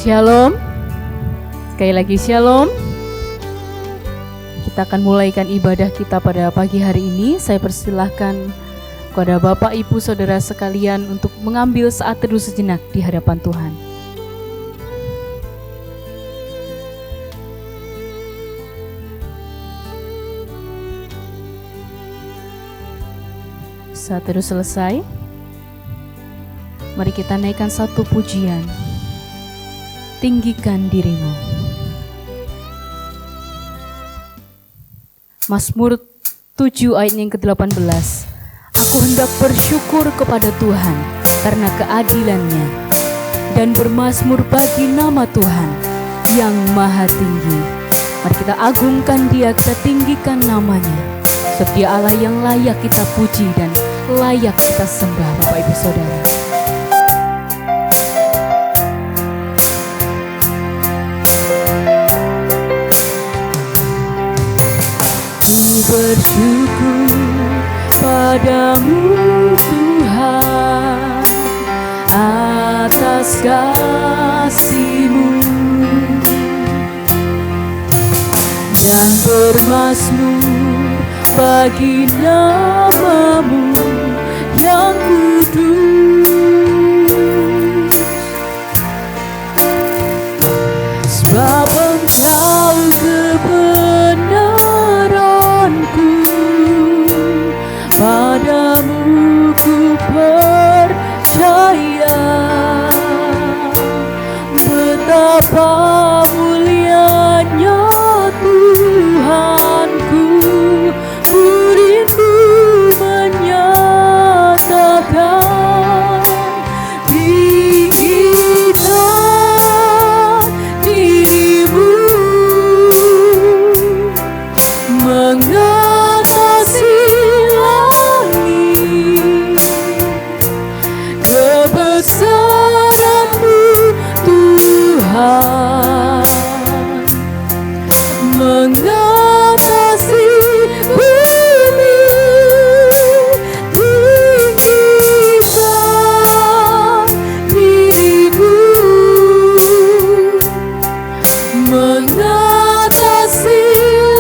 Shalom. Sekali lagi shalom. Kita akan mulaikan ibadah kita pada pagi hari ini. Saya persilahkan kepada Bapak, Ibu, Saudara sekalian untuk mengambil saat teduh sejenak di hadapan Tuhan. Saat teduh selesai, mari kita naikkan satu pujian. Tinggikan dirimu. Mazmur 7 ayat yang ke-18. Aku hendak bersyukur kepada Tuhan karena keadilan-Nya dan bermazmur bagi nama Tuhan yang maha tinggi. Mari kita agungkan Dia, kita tinggikan namanya. Sebab Dia Allah yang layak kita puji dan layak kita sembah, Bapak Ibu Saudara. Bersyukur padamu Tuhan atas kasih-Mu dan bermazmur bagi nama-Mu yang kudus. Sebab Engkau kebenaranku, padamu ku percaya. Betapa mulianya Tuhanku, ku rindu menyatakan tinggikan dirimu, mengatasi langit. Kebesaran-Mu Tuhan mengatasi bumi. Tinggikan dirimu, mengatasi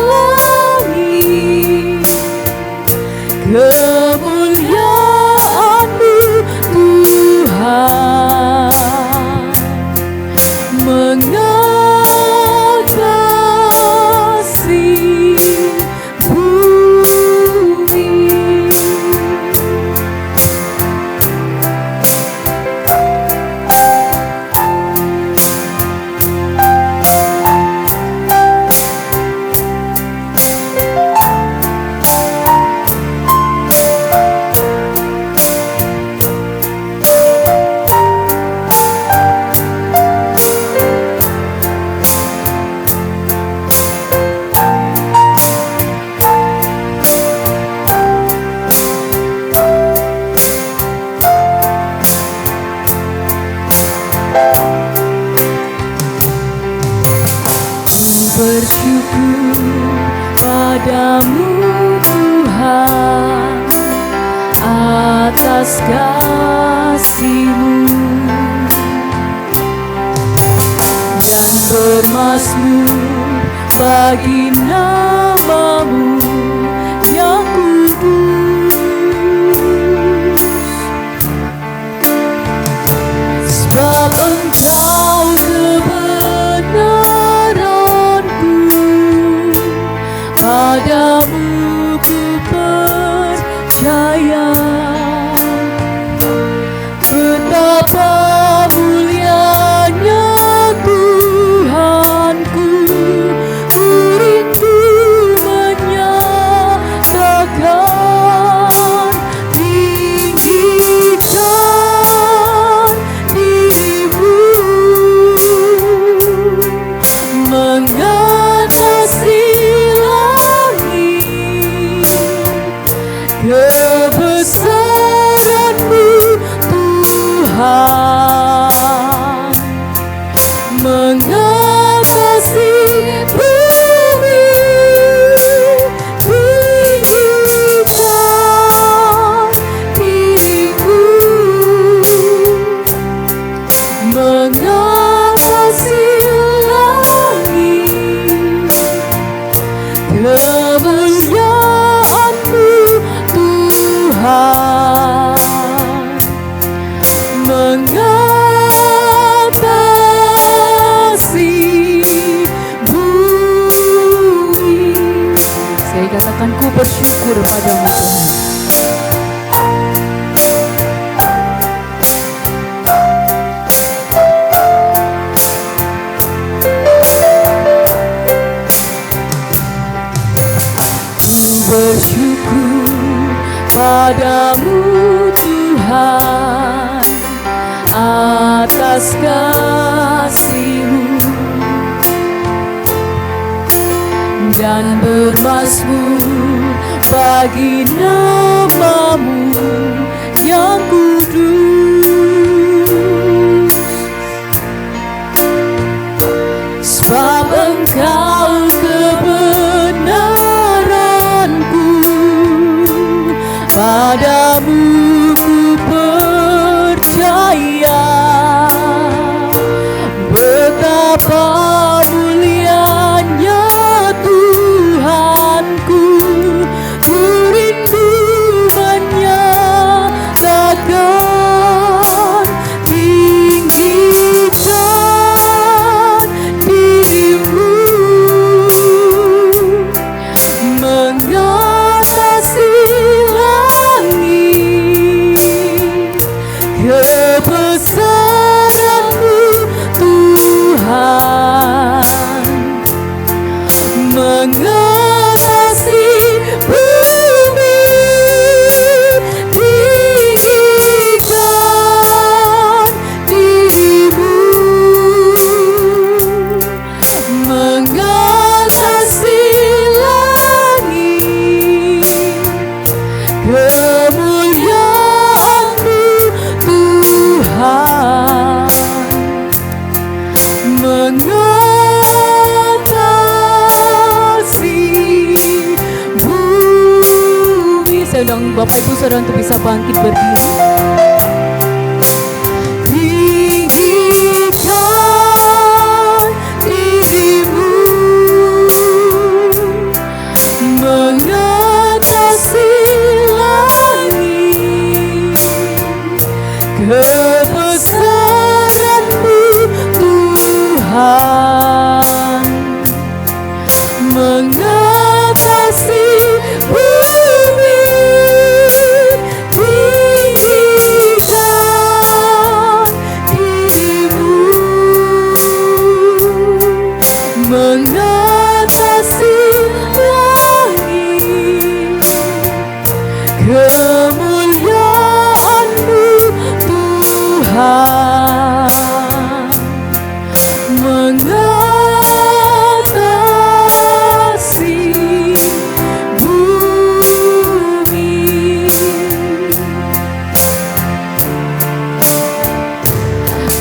langit. Kemuliaan-Mu Tuhan mengatasi bumi. Bersyukur padamu Tuhan atas kasih-Mu dan bermazmur bagi nama-Mu yang kudus. Sebab Engkau kebenaranku, padamu ku percaya. Betapa mulianya Tuhanku, ku rindu menyatakan belas kasih-Mu dan bermazmur bagi nama-Mu yang kudus. Sebab Engkau kebenaranku, padamu ku percaya. Betapa mulianya Tuhanku, ku rindu menyatakan, tinggikan dirimu mengatasi langit. Kebesaran-Mu Tuhan mengatasi bumi. Tinggikan dirimu mengatasi langit. Kemuliaan-Mu Tuhan mengatasi bumi. Saya undang Bapak Ibu Saudara untuk bisa bangkit berdiri. Tinggikan dirimu mengatasi langit. Kebesaran-Mu Tuhan mengatasi bumi. Tinggikan dirimu mengatasi langit. Kemuliaan-Mu Tuhan mengatasi bumi.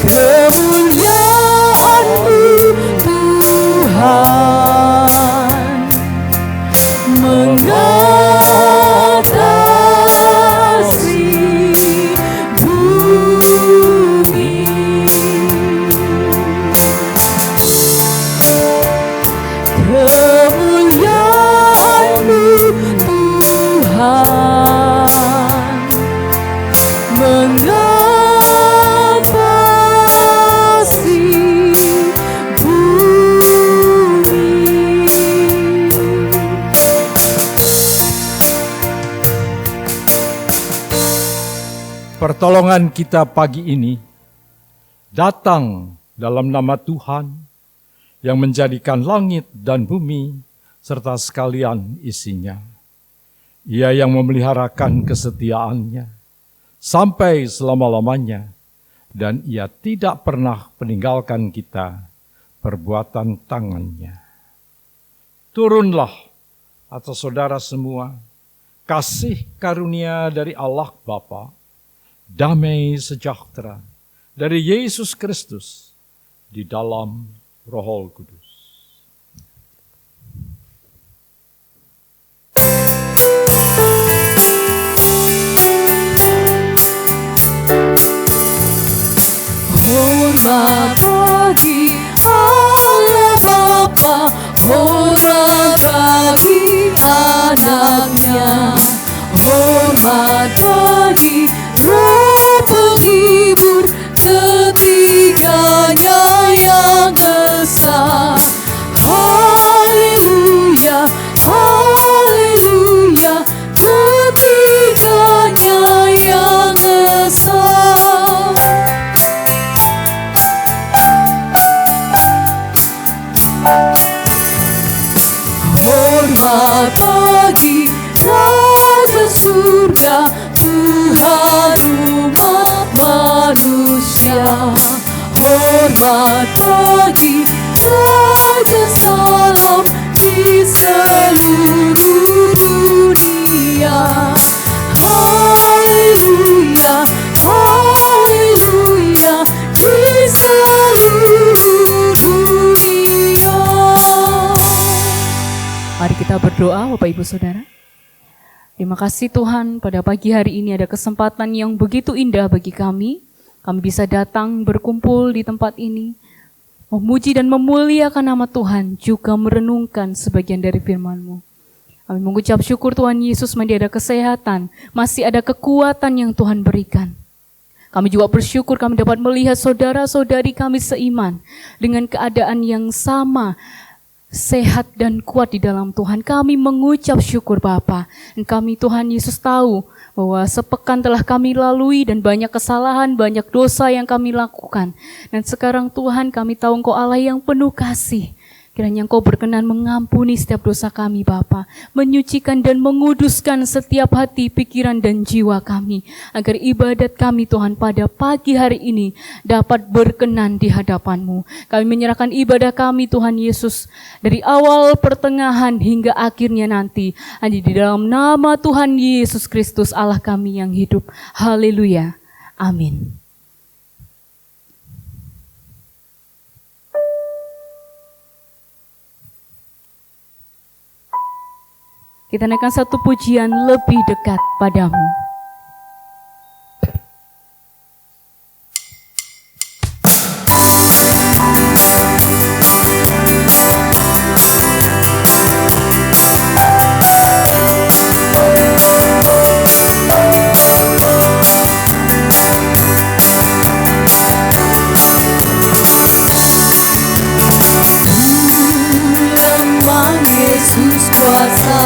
Kemuliaan-Mu Tuhan mengatasi bumi. Kemuliaan-Mu Tuhan mengatasi bumi. Pertolongan kita pagi ini datang dalam nama Tuhan yang menjadikan langit dan bumi serta sekalian isinya. Ia yang memeliharakan kesetiaannya sampai selama-lamanya, dan Ia tidak pernah meninggalkan kita perbuatan tangannya. Turunlah atas saudara semua kasih karunia dari Allah Bapa, damai sejahtera dari Yesus Kristus di dalam Roh Kudus. Hormat bagi Allah Bapa, hormat bagi anaknya, hormat bagi Roh penghibur, ketiganya yang esa. Haleluya, haleluya, ketiganya yang esa. Hormat bagi Raja Surga, Tuhan umat manusia. hormat bagi Raja Salam di seluruh dunia. Haleluya, haleluya, di seluruh dunia. Mari kita berdoa, Bapak Ibu Saudara. Terima kasih Tuhan, pada pagi hari ini ada kesempatan yang begitu indah bagi kami. Kami bisa datang berkumpul di tempat ini, memuji dan memuliakan nama Tuhan, juga merenungkan sebagian dari firman-Mu. Kami mengucap syukur Tuhan Yesus, masih ada kesehatan, masih ada kekuatan yang Tuhan berikan. Kami juga bersyukur kami dapat melihat saudara-saudari kami seiman dengan keadaan yang sama, sehat dan kuat di dalam Tuhan. Kami mengucap syukur Bapa. Dan kami Tuhan Yesus tahu bahwa sepekan telah kami lalui dan banyak kesalahan, banyak dosa yang kami lakukan. Dan sekarang Tuhan kami tahu Engkau Allah yang penuh kasih. Kiranya Engkau berkenan mengampuni setiap dosa kami Bapa, menyucikan dan menguduskan setiap hati, pikiran dan jiwa kami, agar ibadat kami Tuhan pada pagi hari ini dapat berkenan di hadapan-Mu. Kami menyerahkan ibadah kami Tuhan Yesus dari awal, pertengahan hingga akhirnya nanti hanya di dalam nama Tuhan Yesus Kristus Allah kami yang hidup. Haleluya. Amin. Kita naikkan satu pujian, lebih dekat padamu. Yesus kuasa,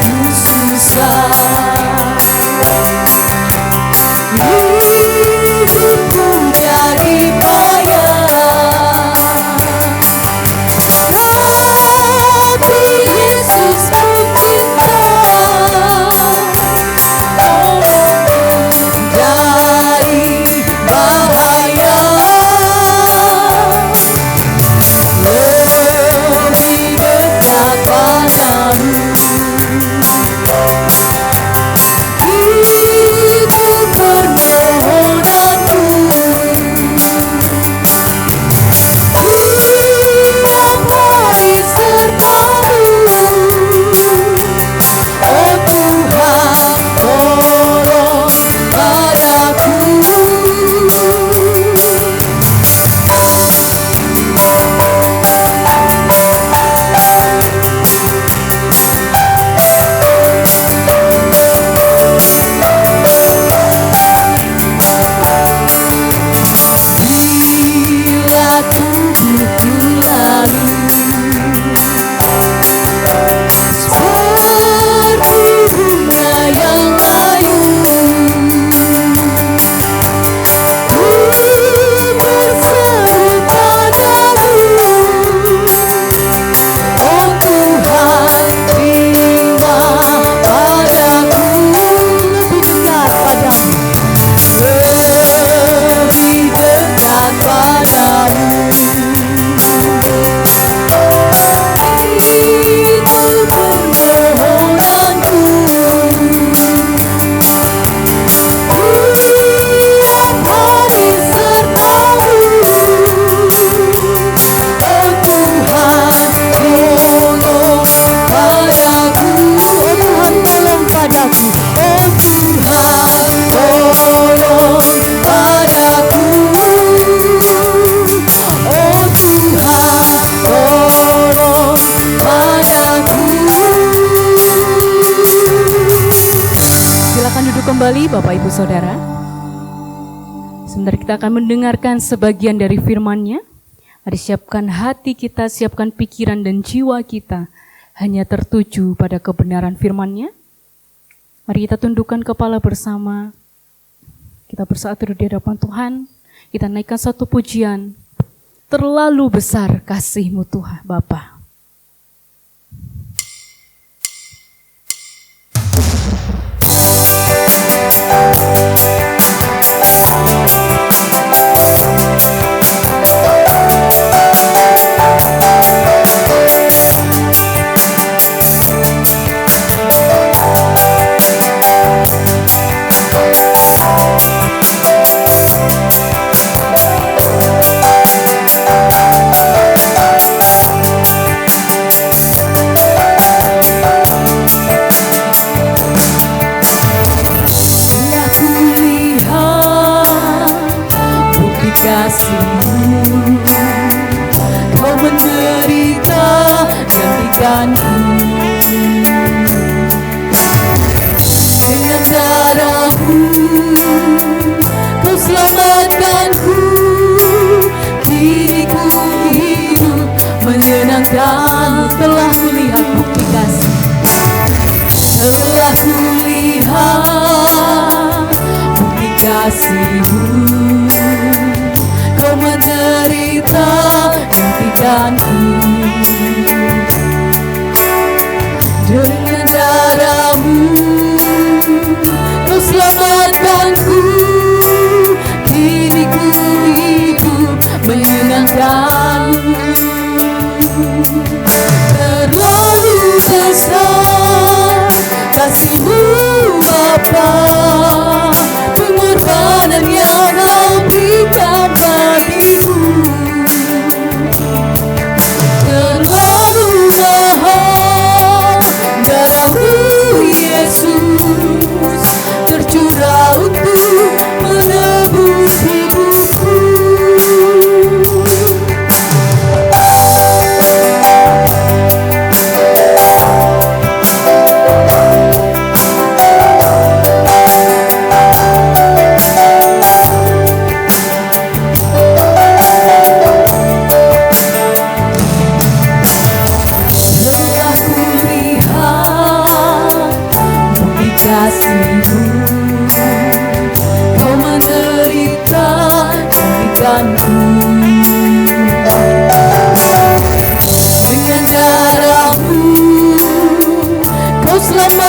ku susah, hidupku jadi payah, tapi Yesus ku cinta, dari bahaya, lebih dekat padamu. Itu permohonanku, tiap hari sertamu. Oh Tuhan, tolong padaku. Bila tubuhku lalu seperti bunga yang layu, ku berseru padamu. Oh Tuhan, jiwa padaku, lebih dekat padamu, lebih dekat padamu. Itu permohonanku, tiap hari sertamu. Oh Tuhan, tolong padaku. Oh Tuhan, tolong padaku. Oh Tuhan, tolong padaku. Oh Tuhan, tolong padaku. Silakan duduk kembali Bapak Ibu Saudara. Sebentar kita akan mendengarkan sebagian dari firman-Nya. Mari siapkan hati kita, siapkan pikiran dan jiwa kita hanya tertuju pada kebenaran firman-Nya. Mari kita tundukkan kepala bersama. Kita bersatu di hadapan Tuhan. Kita naikkan satu pujian. Terlalu besar kasih-Mu Tuhan Bapa. Kasih-Mu, Kau menderita gantikanku. Dengan darah-Mu Kau selamatkanku. Diriku hidup menyenangkan. Telah kulihat bukti kasih, telah kulihat bukti kasih-Mu. Kau menderita gantikanku. Dengan darah-Mu Kau selamatkanku. Diriku hidup menyenangkan-Mu. Terlalu besar kasih-Mu Bapa, pengorbanan yang Kau berikan bagiku. Terlalu mahal darah-Mu Yesus, tercurah untuk menebus hidupku.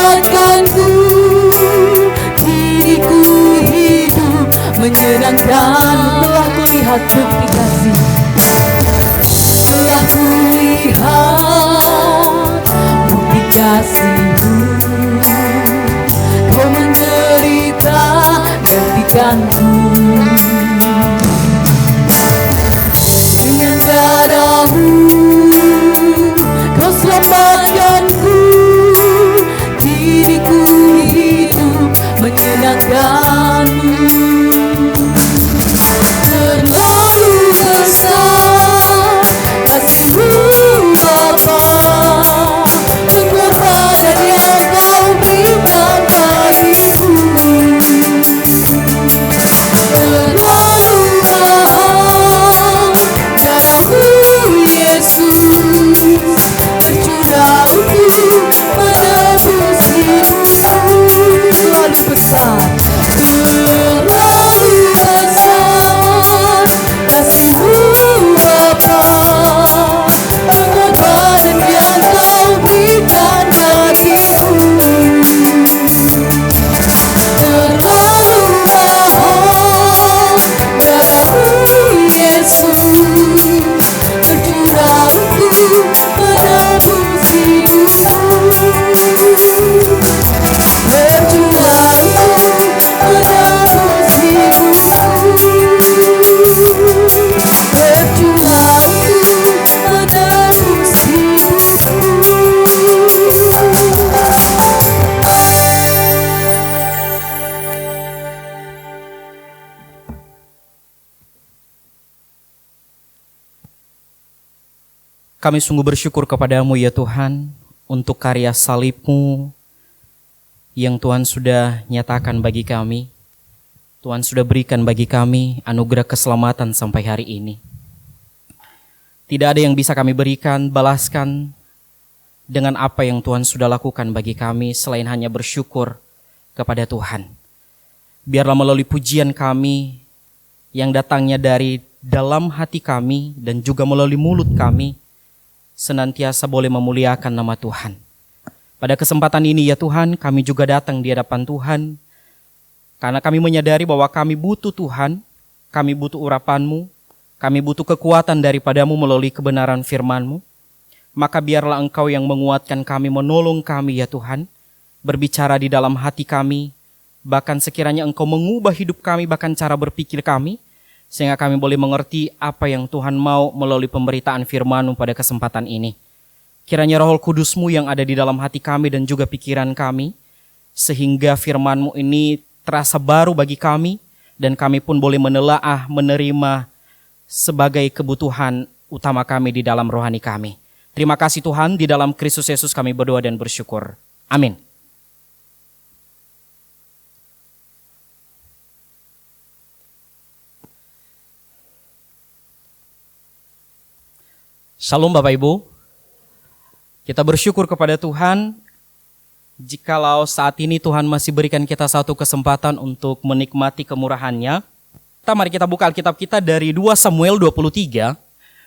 menyelamatkanku, diriku hidup menyenangkan. Telah kulihat bukti kasih, telah kulihat bukti kasih-Mu. Kau menderita gantikanku, dengan darah-Mu Kau selamatkanku, diriku hidup menyenangkan-Mu. Terlalu besar kasih-Mu Bapa, pengorbanan yang Kau berikan bagiku. Terlalu mahal darah-Mu Yesus, tercurah untuk menebus hidupku. Terlalu besar, terlalu besar kasih-Mu Bapa, pengorbanan yang Kau berikan bagiku. Terlalu mahal darah-Mu Yesus, tercurah untuk menebus hidupku. Tercurah untuk menebus hidupku. Tercurah untuk menebus hidupku. Kami sungguh bersyukur kepada-Mu ya Tuhan, untuk karya salib-Mu yang Tuhan sudah nyatakan bagi kami. Tuhan sudah berikan bagi kami anugerah keselamatan sampai hari ini. Tidak ada yang bisa kami berikan, balaskan dengan apa yang Tuhan sudah lakukan bagi kami selain hanya bersyukur kepada Tuhan. Biarlah melalui pujian kami yang datangnya dari dalam hati kami dan juga melalui mulut kami, senantiasa boleh memuliakan nama Tuhan. Pada kesempatan ini ya Tuhan, kami juga datang di hadapan Tuhan, karena kami menyadari bahwa kami butuh Tuhan, kami butuh urapan-Mu, kami butuh kekuatan daripada-Mu melalui kebenaran firman-Mu. Maka biarlah Engkau yang menguatkan kami, menolong kami ya Tuhan, berbicara di dalam hati kami, bahkan sekiranya Engkau mengubah hidup kami, bahkan cara berpikir kami, sehingga kami boleh mengerti apa yang Tuhan mau melalui pemberitaan firman-Mu pada kesempatan ini. Kiranya Roh Kudus-Mu yang ada di dalam hati kami dan juga pikiran kami, sehingga firman-Mu ini terasa baru bagi kami, dan kami pun boleh menelaah, menerima sebagai kebutuhan utama kami di dalam rohani kami. Terima kasih Tuhan, di dalam Kristus Yesus kami berdoa dan bersyukur. Amin. Shalom Bapak Ibu, kita bersyukur kepada Tuhan jikalau saat ini Tuhan masih berikan kita satu kesempatan untuk menikmati kemurahan-Nya. Mari kita buka Alkitab kita dari 2 Samuel 23.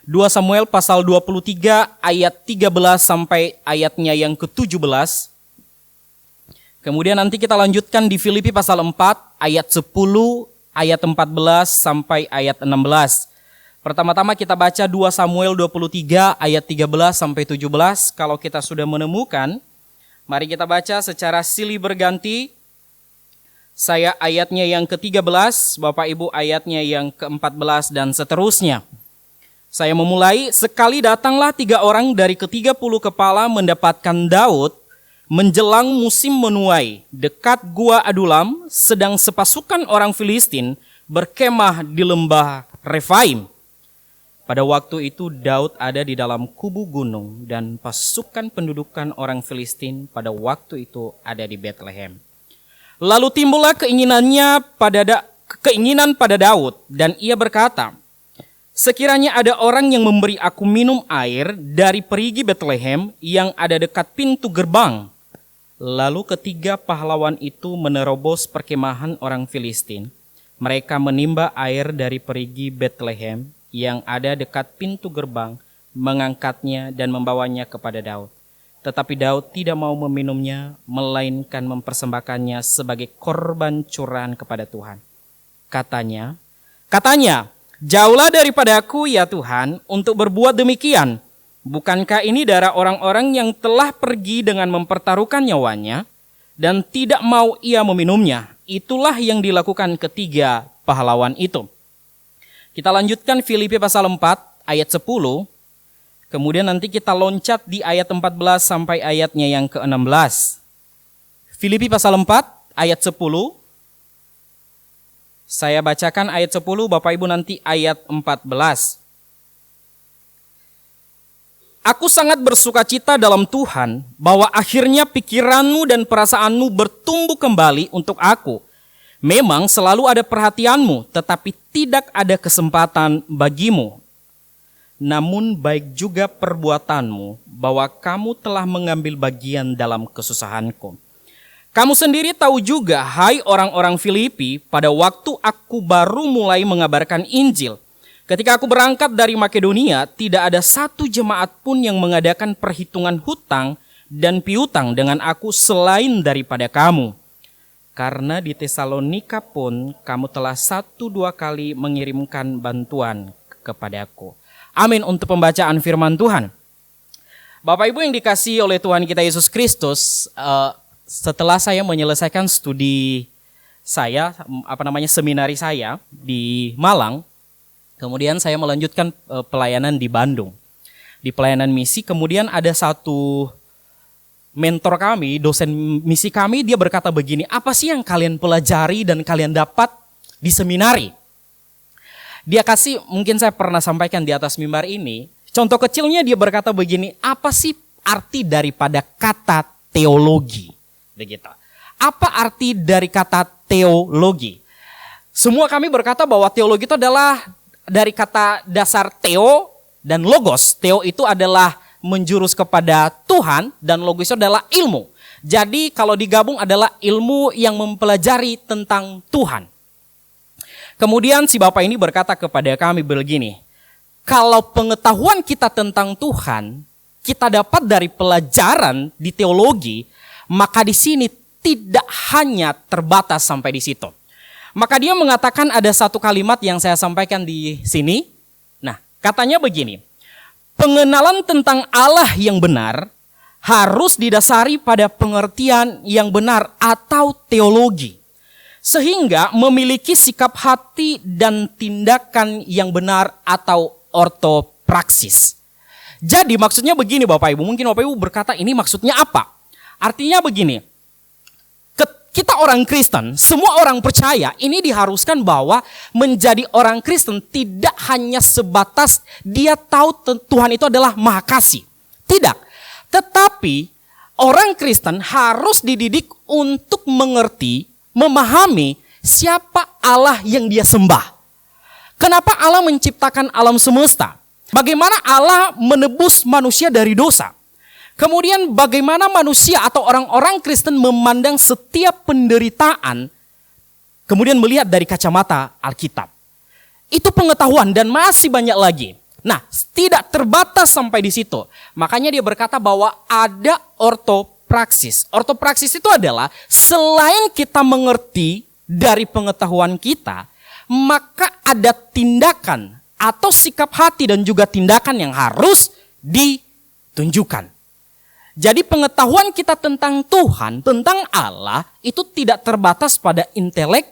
2 Samuel pasal 23 ayat 13 sampai ayatnya yang ke-17. Kemudian nanti kita lanjutkan di Filipi pasal 4 ayat 10, ayat 14 sampai ayat 16. Pertama-tama kita baca 2 Samuel 23 ayat 13 sampai 17. Kalau kita sudah menemukan, mari kita baca secara silih berganti. Saya ayatnya yang ke-13, Bapak Ibu ayatnya yang ke-14 dan seterusnya. Saya memulai, sekali datanglah 3 orang dari ke-30 kepala mendapatkan Daud menjelang musim menuai dekat Gua Adulam, sedang sepasukan orang Filistin berkemah di lembah Refaim. Pada waktu itu Daud ada di dalam kubu gunung dan pasukan pendudukan orang Filistin pada waktu itu ada di Bethlehem. Lalu timbullah keinginan pada Daud dan ia berkata, sekiranya ada orang yang memberi aku minum air dari perigi Bethlehem yang ada dekat pintu gerbang. Lalu ketiga pahlawan itu menerobos perkemahan orang Filistin. Mereka menimba air dari perigi Bethlehem yang ada dekat pintu gerbang, mengangkatnya dan membawanya kepada Daud. Tetapi Daud tidak mau meminumnya, melainkan mempersembahkannya sebagai korban curahan kepada Tuhan. Katanya, jauhlah daripada aku ya Tuhan untuk berbuat demikian. Bukankah ini darah orang-orang yang telah pergi dengan mempertaruhkan nyawanya dan tidak mau ia meminumnya? Itulah yang dilakukan ketiga pahlawan itu. Kita lanjutkan Filipi pasal 4 ayat 10. Kemudian nanti kita loncat di ayat 14 sampai ayatnya yang ke-16. Filipi pasal 4 ayat 10. Saya bacakan ayat 10, Bapak Ibu nanti ayat 14. Aku sangat bersukacita dalam Tuhan bahwa akhirnya pikiranmu dan perasaanmu bertumbuh kembali untuk aku. Memang selalu ada perhatianmu, tetapi tidak ada kesempatan bagimu. Namun baik juga perbuatanmu bahwa kamu telah mengambil bagian dalam kesusahanku. Kamu sendiri tahu juga, hai orang-orang Filipi, pada waktu aku baru mulai mengabarkan Injil. Ketika aku berangkat dari Makedonia, tidak ada satu jemaat pun yang mengadakan perhitungan hutang dan piutang dengan aku selain daripada kamu. Karena di Tesalonika pun kamu telah 1-2 kali mengirimkan bantuan kepadaku. Amin untuk pembacaan firman Tuhan. Bapak Ibu yang dikasihi oleh Tuhan kita Yesus Kristus, setelah saya menyelesaikan studi saya, seminari saya di Malang, kemudian saya melanjutkan pelayanan di Bandung. Di pelayanan misi, kemudian ada satu mentor kami, dosen misi kami, dia berkata begini, apa sih yang kalian pelajari dan kalian dapat di seminari? Dia kasih, mungkin saya pernah sampaikan di atas mimbar ini, contoh kecilnya dia berkata begini, apa sih arti daripada kata teologi? Begitu. Apa arti dari kata teologi? Semua kami berkata bahwa teologi itu adalah dari kata dasar theo dan logos. Theo itu adalah menjurus kepada Tuhan dan logos itu adalah ilmu. Jadi kalau digabung adalah ilmu yang mempelajari tentang Tuhan. Kemudian si Bapak ini berkata kepada kami begini, kalau pengetahuan kita tentang Tuhan, kita dapat dari pelajaran di teologi, maka di sini tidak hanya terbatas sampai di situ. Maka dia mengatakan ada satu kalimat yang saya sampaikan di sini. Nah, katanya begini, pengenalan tentang Allah yang benar harus didasari pada pengertian yang benar atau teologi. Sehingga memiliki sikap hati dan tindakan yang benar atau ortopraksis. Jadi maksudnya begini Bapak Ibu, mungkin Bapak Ibu berkata ini maksudnya apa? Artinya begini, kita orang Kristen, semua orang percaya ini diharuskan bahwa menjadi orang Kristen tidak hanya sebatas dia tahu Tuhan itu adalah Maha Kasih. Tidak, tetapi orang Kristen harus dididik untuk mengerti, memahami siapa Allah yang dia sembah. Kenapa Allah menciptakan alam semesta? Bagaimana Allah menebus manusia dari dosa? Kemudian bagaimana manusia atau orang-orang Kristen memandang setiap penderitaan, kemudian melihat dari kacamata Alkitab. Itu pengetahuan dan masih banyak lagi. Nah, tidak terbatas sampai di situ. Makanya dia berkata bahwa ada ortopraksis. Ortopraksis itu adalah selain kita mengerti dari pengetahuan kita, maka ada tindakan atau sikap hati dan juga tindakan yang harus ditunjukkan. Jadi pengetahuan kita tentang Tuhan, tentang Allah, itu tidak terbatas pada intelek,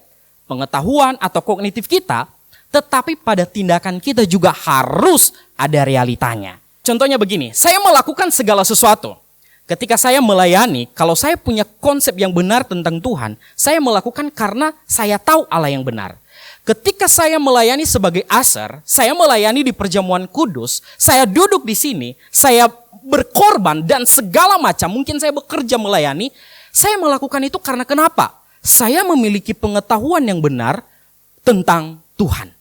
pengetahuan atau kognitif kita, tetapi pada tindakan kita juga harus ada realitanya. Contohnya begini, saya melakukan segala sesuatu. Ketika saya melayani, kalau saya punya konsep yang benar tentang Tuhan, saya melakukan karena saya tahu Allah yang benar. Ketika saya melayani sebagai aser, saya melayani di perjamuan kudus, saya duduk di sini, saya berkorban dan segala macam, mungkin saya bekerja melayani, saya melakukan itu karena kenapa? Saya memiliki pengetahuan yang benar tentang Tuhan.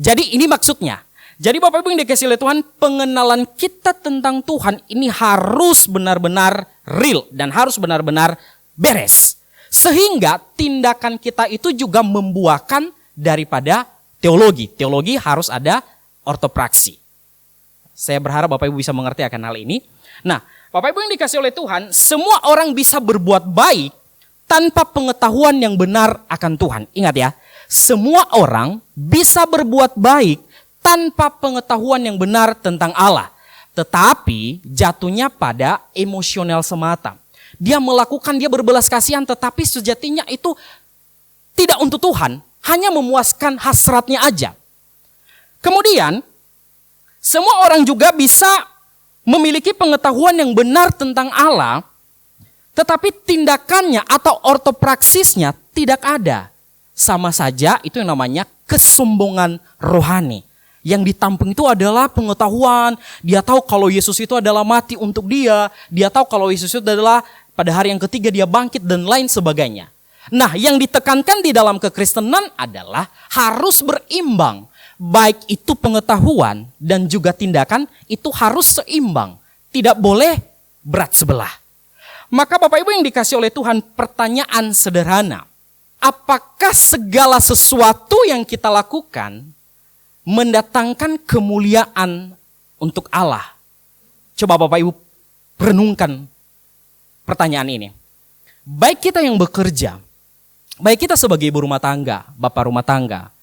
Jadi ini maksudnya. Jadi Bapak Ibu yang dikasihi oleh Tuhan, pengenalan kita tentang Tuhan ini harus benar-benar real dan harus benar-benar beres. Sehingga tindakan kita itu juga membuahkan daripada teologi. Teologi harus ada ortopraksi. Saya berharap Bapak Ibu bisa mengerti akan hal ini. Nah, Bapak Ibu yang dikasih oleh Tuhan, semua orang bisa berbuat baik tanpa pengetahuan yang benar akan Tuhan. Ingat ya, semua orang bisa berbuat baik tanpa pengetahuan yang benar tentang Allah. Tetapi jatuhnya pada emosional semata. Dia melakukan, dia berbelas kasihan, tetapi sejatinya itu tidak untuk Tuhan, hanya memuaskan hasratnya aja. Kemudian, semua orang juga bisa memiliki pengetahuan yang benar tentang Allah, tetapi tindakannya atau ortopraksisnya tidak ada. Sama saja itu yang namanya kesombongan rohani. Yang ditampung itu adalah pengetahuan, dia tahu kalau Yesus itu adalah mati untuk dia tahu kalau Yesus itu adalah pada hari yang ketiga dia bangkit dan lain sebagainya. Nah, yang ditekankan di dalam kekristenan adalah harus berimbang. Baik itu pengetahuan dan juga tindakan itu harus seimbang. Tidak boleh berat sebelah. Maka Bapak Ibu yang dikasih oleh Tuhan, pertanyaan sederhana. Apakah segala sesuatu yang kita lakukan mendatangkan kemuliaan untuk Allah? Coba Bapak Ibu renungkan pertanyaan ini. Baik kita yang bekerja, baik kita sebagai ibu rumah tangga, bapak rumah tangga,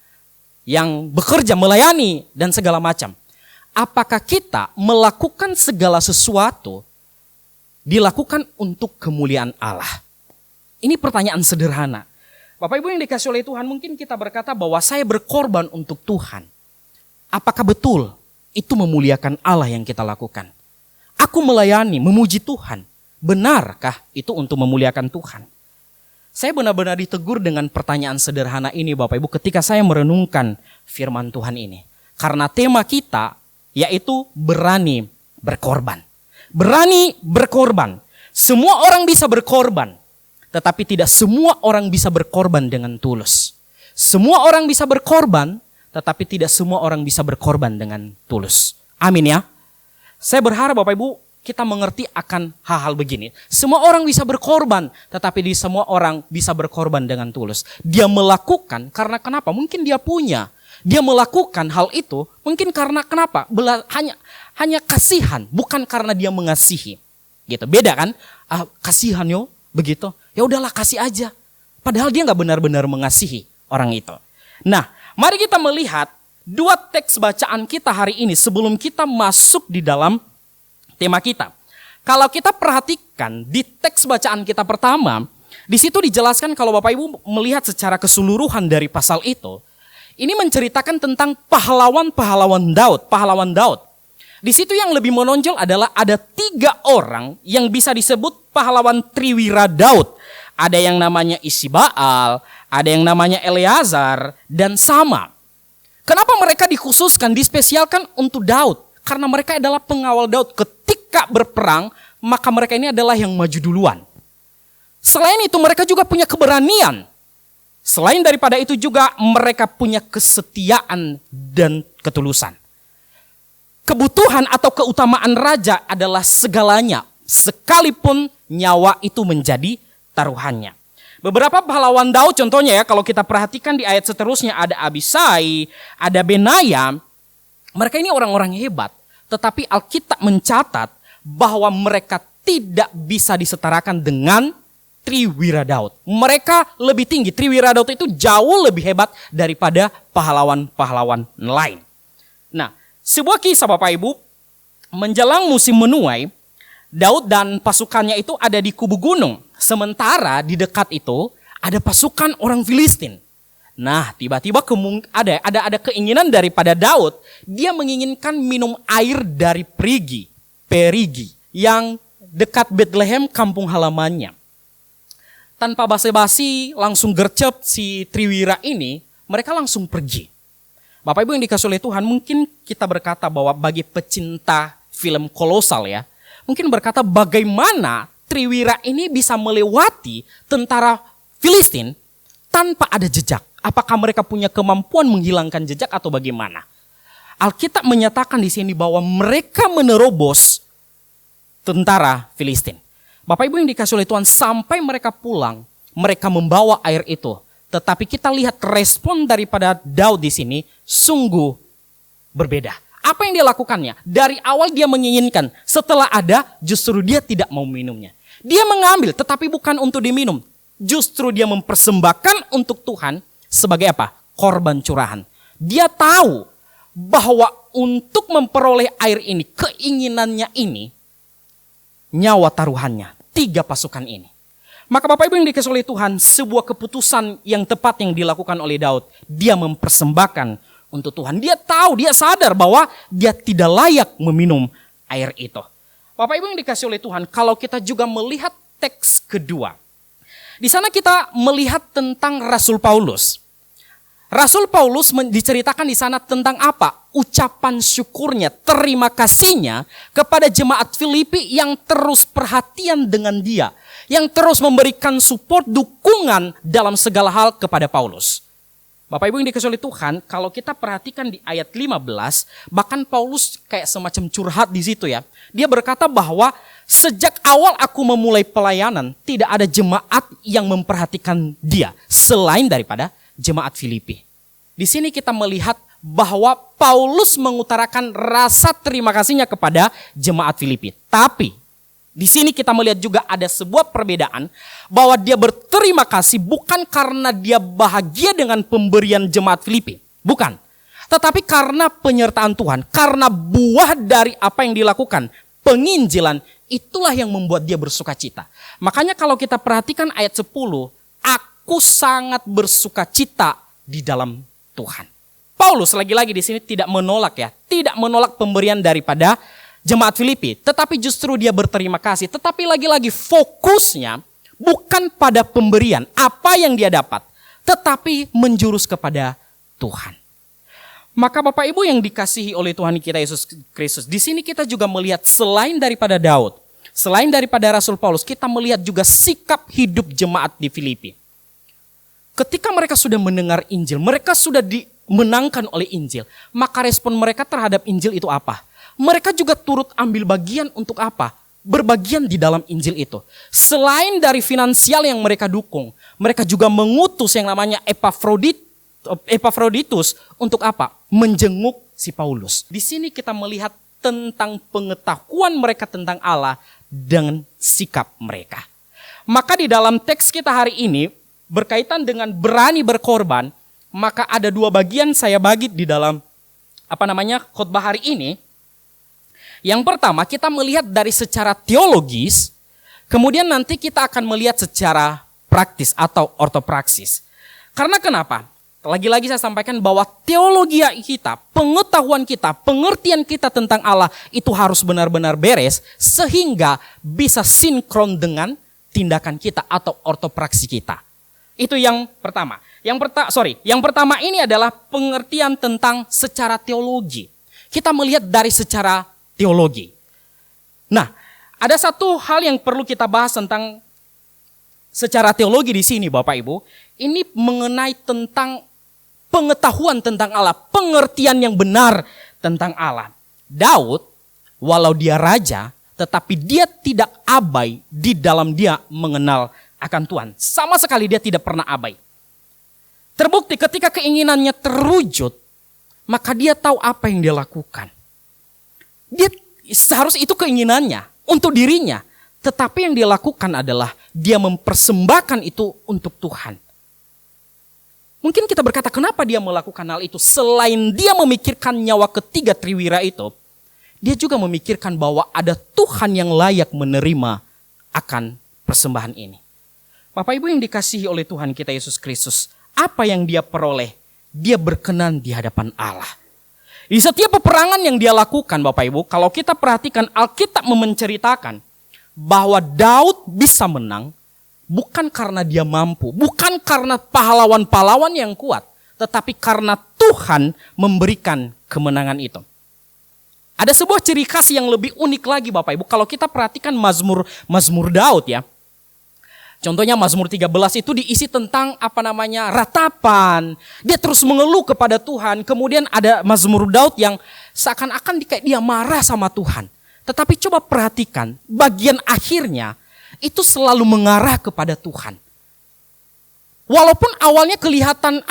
yang bekerja, melayani, dan segala macam. Apakah kita melakukan segala sesuatu dilakukan untuk kemuliaan Allah? Ini pertanyaan sederhana. Bapak Ibu yang dikasih oleh Tuhan, mungkin kita berkata bahwa saya berkorban untuk Tuhan. Apakah betul itu memuliakan Allah yang kita lakukan? Aku melayani, memuji Tuhan. Benarkah itu untuk memuliakan Tuhan? Saya benar-benar ditegur dengan pertanyaan sederhana ini Bapak Ibu ketika saya merenungkan firman Tuhan ini. Karena tema kita yaitu berani berkorban. Berani berkorban. Semua orang bisa berkorban. Tetapi tidak semua orang bisa berkorban dengan tulus. Semua orang bisa berkorban, tetapi tidak semua orang bisa berkorban dengan tulus. Amin ya. Saya berharap Bapak Ibu kita mengerti akan hal-hal begini. Semua orang bisa berkorban, tetapi di semua orang bisa berkorban dengan tulus. Dia melakukan karena kenapa? Mungkin dia punya. Dia melakukan hal itu mungkin karena kenapa? Hanya kasihan, bukan karena dia mengasihi. Gitu. Beda kan? Kasihan yo, begitu. Ya udahlah kasih aja. Padahal dia nggak benar-benar mengasihi orang itu. Nah, mari kita melihat dua teks bacaan kita hari ini sebelum kita masuk di dalam tema kita. Kalau kita perhatikan di teks bacaan kita pertama, di situ dijelaskan kalau Bapak Ibu melihat secara keseluruhan dari pasal itu, ini menceritakan tentang pahlawan Daud. Di situ yang lebih menonjol adalah ada 3 orang yang bisa disebut pahlawan Triwira Daud. Ada yang namanya Isbaal, ada yang namanya Eleazar, dan Sama. Kenapa mereka dikhususkan, dispesialkan untuk Daud? Karena mereka adalah pengawal Daud. Ketika berperang, maka mereka ini adalah yang maju duluan. Selain itu mereka juga punya keberanian. Selain daripada itu juga mereka punya kesetiaan dan ketulusan. Kebutuhan atau keutamaan raja adalah segalanya. Sekalipun nyawa itu menjadi taruhannya. Beberapa pahlawan Daud contohnya ya, kalau kita perhatikan di ayat seterusnya ada Abisai, ada Benaya. Mereka ini orang-orang hebat. Tetapi Alkitab mencatat bahwa mereka tidak bisa disetarakan dengan Triwira Daud. Mereka lebih tinggi. Triwira Daud itu jauh lebih hebat daripada pahlawan-pahlawan lain. Nah, sebuah kisah Bapak Ibu, menjelang musim menuai, Daud dan pasukannya itu ada di kubu gunung. Sementara di dekat itu ada pasukan orang Filistin. Nah, tiba-tiba ada keinginan daripada Daud. Dia menginginkan minum air dari Perigi, yang dekat Bethlehem, kampung halamannya. Tanpa basa-basi, langsung gercep si Triwira ini, mereka langsung pergi. Bapak Ibu yang dikasih oleh Tuhan, mungkin kita berkata bahwa bagi pecinta film kolosal ya, mungkin berkata bagaimana Triwira ini bisa melewati tentara Filistin tanpa ada jejak. Apakah mereka punya kemampuan menghilangkan jejak atau bagaimana? Alkitab menyatakan di sini bahwa mereka menerobos tentara Filistin. Bapak Ibu yang dikasih oleh Tuhan, sampai mereka pulang, mereka membawa air itu. Tetapi kita lihat respon daripada Daud di sini sungguh berbeda. Apa yang dia lakukannya? Dari awal dia menginginkan, setelah ada justru dia tidak mau minumnya. Dia mengambil tetapi bukan untuk diminum. Justru dia mempersembahkan untuk Tuhan sebagai apa? Korban curahan. Dia tahu bahwa untuk memperoleh air ini, keinginannya ini, nyawa taruhannya, 3 pasukan ini. Maka Bapak Ibu yang dikasihi oleh Tuhan, sebuah keputusan yang tepat yang dilakukan oleh Daud. Dia mempersembahkan untuk Tuhan. Dia tahu, dia sadar bahwa dia tidak layak meminum air itu. Bapak Ibu yang dikasihi oleh Tuhan, kalau kita juga melihat teks kedua. Di sana kita melihat tentang Rasul Paulus. Rasul Paulus diceritakan di sana tentang apa? Ucapan syukurnya, terima kasihnya kepada jemaat Filipi yang terus perhatian dengan dia. Yang terus memberikan support, dukungan dalam segala hal kepada Paulus. Bapak Ibu yang dikasihi oleh Tuhan, kalau kita perhatikan di ayat 15, bahkan Paulus kayak semacam curhat di situ ya. Dia berkata bahwa sejak awal aku memulai pelayanan, tidak ada jemaat yang memperhatikan dia selain daripada jemaat Filipi. Di sini kita melihat bahwa Paulus mengutarakan rasa terima kasihnya kepada jemaat Filipi. Tapi di sini kita melihat juga ada sebuah perbedaan bahwa dia berterima kasih bukan karena dia bahagia dengan pemberian jemaat Filipi. Bukan. Tetapi karena penyertaan Tuhan, karena buah dari apa yang dilakukan, penginjilan, itulah yang membuat dia bersuka cita. Makanya kalau kita perhatikan ayat 10, aku sangat bersuka cita di dalam Tuhan. Paulus lagi-lagi di sini tidak menolak ya, tidak menolak pemberian daripada jemaat Filipi, tetapi justru dia berterima kasih. Tetapi lagi-lagi fokusnya bukan pada pemberian, apa yang dia dapat, tetapi menjurus kepada Tuhan. Maka Bapak Ibu yang dikasihi oleh Tuhan kita Yesus Kristus, di sini kita juga melihat selain daripada Daud, selain daripada Rasul Paulus, kita melihat juga sikap hidup jemaat di Filipi. Ketika mereka sudah mendengar Injil, mereka sudah dimenangkan oleh Injil, maka respon mereka terhadap Injil itu apa? Mereka juga turut ambil bagian untuk apa? Berbagian di dalam Injil itu. Selain dari finansial yang mereka dukung, mereka juga mengutus yang namanya Epafroditus untuk apa? Menjenguk si Paulus. Di sini kita melihat tentang pengetahuan mereka tentang Allah dengan sikap mereka. Maka di dalam teks kita hari ini berkaitan dengan berani berkorban, maka ada 2 bagian saya bagi di dalam khotbah hari ini. Yang pertama kita melihat dari secara teologis, kemudian nanti kita akan melihat secara praktis atau ortopraksis. Karena kenapa? Lagi-lagi saya sampaikan bahwa teologi kita, pengetahuan kita, pengertian kita tentang Allah itu harus benar-benar beres sehingga bisa sinkron dengan tindakan kita atau ortopraksi kita. Itu yang pertama. Yang pertama ini adalah pengertian tentang secara teologi. Kita melihat dari secara teologi. Nah, ada satu hal yang perlu kita bahas tentang secara teologi di sini Bapak Ibu. Ini mengenai tentang pengetahuan tentang Allah, pengertian yang benar tentang Allah. Daud, walau dia raja, tetapi dia tidak abai di dalam dia mengenal akan Tuhan. Sama sekali dia tidak pernah abai. Terbukti ketika keinginannya terwujud, maka dia tahu apa yang dia lakukan. Dia seharusnya itu keinginannya untuk dirinya. Tetapi yang dia lakukan adalah dia mempersembahkan itu untuk Tuhan. Mungkin kita berkata kenapa dia melakukan hal itu. Selain dia memikirkan nyawa ketiga Triwira itu, dia juga memikirkan bahwa ada Tuhan yang layak menerima akan persembahan ini. Bapak Ibu yang dikasihi oleh Tuhan kita Yesus Kristus, apa yang dia peroleh? Dia berkenan di hadapan Allah. Di setiap peperangan yang dia lakukan Bapak Ibu, kalau kita perhatikan Alkitab menceritakan bahwa Daud bisa menang bukan karena dia mampu, bukan karena pahlawan-pahlawan yang kuat, tetapi karena Tuhan memberikan kemenangan itu. Ada sebuah ciri khas yang lebih unik lagi Bapak Ibu, kalau kita perhatikan Mazmur Daud ya. Contohnya Mazmur 13 itu diisi tentang ratapan. Dia terus mengeluh kepada Tuhan. Kemudian ada Mazmur Daud yang seakan-akan kayak dia marah sama Tuhan. Tetapi coba perhatikan bagian akhirnya itu selalu mengarah kepada Tuhan. Walaupun awalnya kelihatan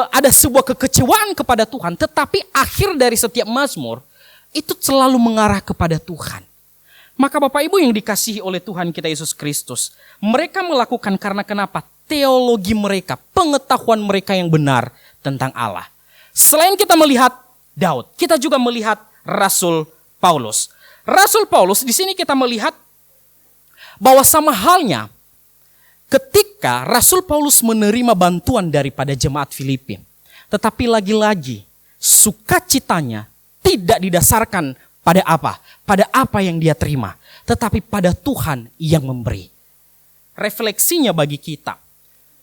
ada sebuah kekecewaan kepada Tuhan, tetapi akhir dari setiap mazmur itu selalu mengarah kepada Tuhan. Maka Bapak Ibu yang dikasihi oleh Tuhan kita Yesus Kristus, mereka melakukan karena kenapa? Teologi mereka, pengetahuan mereka yang benar tentang Allah. Selain kita melihat Daud, kita juga melihat Rasul Paulus. Rasul Paulus di sini kita melihat bahwa sama halnya ketika Rasul Paulus menerima bantuan daripada jemaat Filipi, tetapi lagi-lagi sukacitanya tidak didasarkan pada apa? Pada apa yang dia terima, tetapi pada Tuhan yang memberi. Refleksinya bagi kita,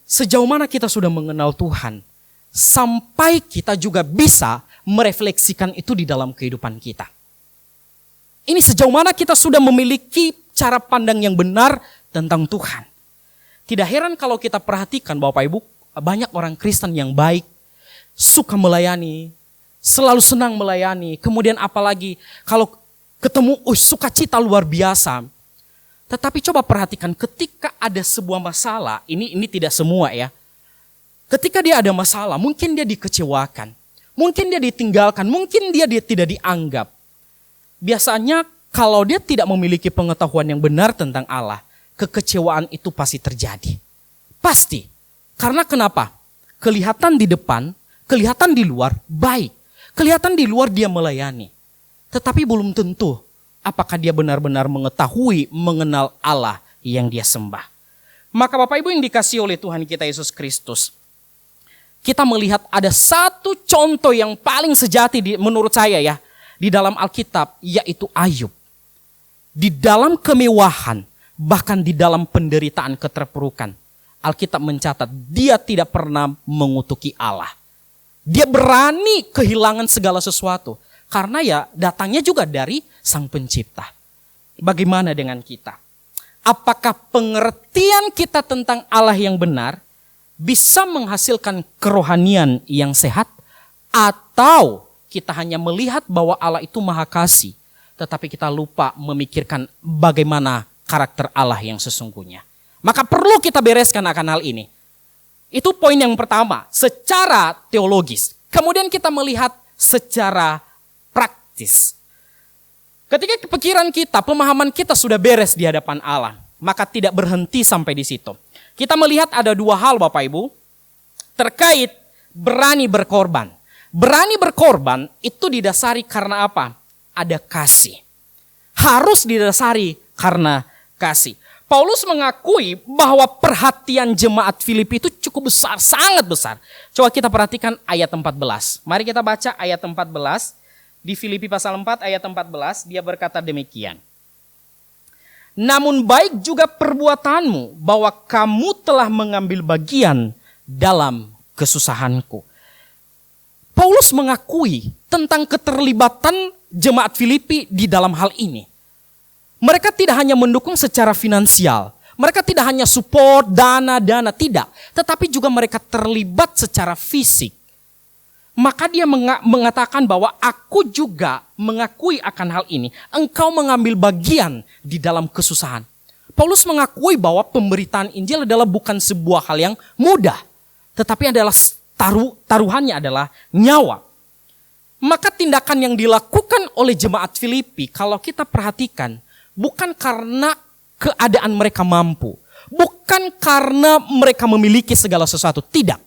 sejauh mana kita sudah mengenal Tuhan, sampai kita juga bisa merefleksikan itu di dalam kehidupan kita. Ini sejauh mana kita sudah memiliki cara pandang yang benar tentang Tuhan. Tidak heran kalau kita perhatikan Bapak Ibu, banyak orang Kristen yang baik, suka melayani, selalu senang melayani. Kemudian apalagi kalau ketemu sukacita luar biasa. Tetapi coba perhatikan ketika ada sebuah masalah, ini tidak semua ya. Ketika dia ada masalah, mungkin dia dikecewakan, mungkin dia ditinggalkan, mungkin dia tidak dianggap. Biasanya kalau dia tidak memiliki pengetahuan yang benar tentang Allah, kekecewaan itu pasti terjadi. Pasti. Karena kenapa? Kelihatan di depan, kelihatan di luar baik. Kelihatan di luar dia melayani. Tetapi belum tentu apakah dia benar-benar mengetahui, mengenal Allah yang dia sembah. Maka Bapak Ibu yang dikasihi oleh Tuhan kita Yesus Kristus, kita melihat ada satu contoh yang paling sejati menurut saya ya, di dalam Alkitab, yaitu Ayub. Di dalam kemewahan, bahkan di dalam penderitaan keterpurukan, Alkitab mencatat dia tidak pernah mengutuki Allah. Dia berani kehilangan segala sesuatu. Karena ya datangnya juga dari Sang Pencipta. Bagaimana dengan kita? Apakah pengertian kita tentang Allah yang benar bisa menghasilkan kerohanian yang sehat? Atau kita hanya melihat bahwa Allah itu Maha Kasih, tetapi kita lupa memikirkan bagaimana karakter Allah yang sesungguhnya. Maka perlu kita bereskan akan hal ini. Itu poin yang pertama, secara teologis. Kemudian kita melihat secara praktis. Ketika pikiran kita, pemahaman kita sudah beres di hadapan Allah, maka tidak berhenti sampai di situ. Kita melihat ada dua hal Bapak Ibu, terkait berani berkorban. Berani berkorban itu didasari karena apa? Ada kasih. Harus didasari karena kasih. Paulus mengakui bahwa perhatian jemaat Filipi itu cukup besar, sangat besar. Coba kita perhatikan ayat 14. Mari kita baca ayat 14. Di Filipi pasal 4 ayat 14, dia berkata demikian. Namun baik juga perbuatanmu bahwa kamu telah mengambil bagian dalam kesusahanku. Paulus mengakui tentang keterlibatan jemaat Filipi di dalam hal ini. Mereka tidak hanya mendukung secara finansial. Mereka tidak hanya support dana-dana, tidak. Tetapi juga mereka terlibat secara fisik. Maka dia mengatakan bahwa aku juga mengakui akan hal ini. Engkau mengambil bagian di dalam kesusahan. Paulus mengakui bahwa pemberitaan Injil adalah bukan sebuah hal yang mudah. Tetapi adalah taruhannya adalah nyawa. Maka tindakan yang dilakukan oleh jemaat Filipi, kalau kita perhatikan, bukan karena keadaan mereka mampu. Bukan karena mereka memiliki segala sesuatu, tidak.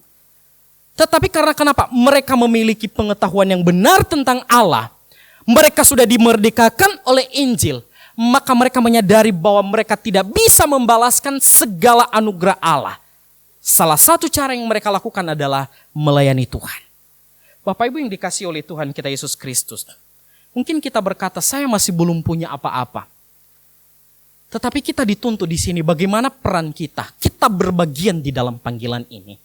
Tetapi karena kenapa? Mereka memiliki pengetahuan yang benar tentang Allah. Mereka sudah dimerdekakan oleh Injil. Maka mereka menyadari bahwa mereka tidak bisa membalaskan segala anugerah Allah. Salah satu cara yang mereka lakukan adalah melayani Tuhan. Bapak Ibu yang dikasihi oleh Tuhan kita Yesus Kristus. Mungkin kita berkata, saya masih belum punya apa-apa. Tetapi kita dituntut di sini bagaimana peran kita. Kita berbagian di dalam panggilan ini.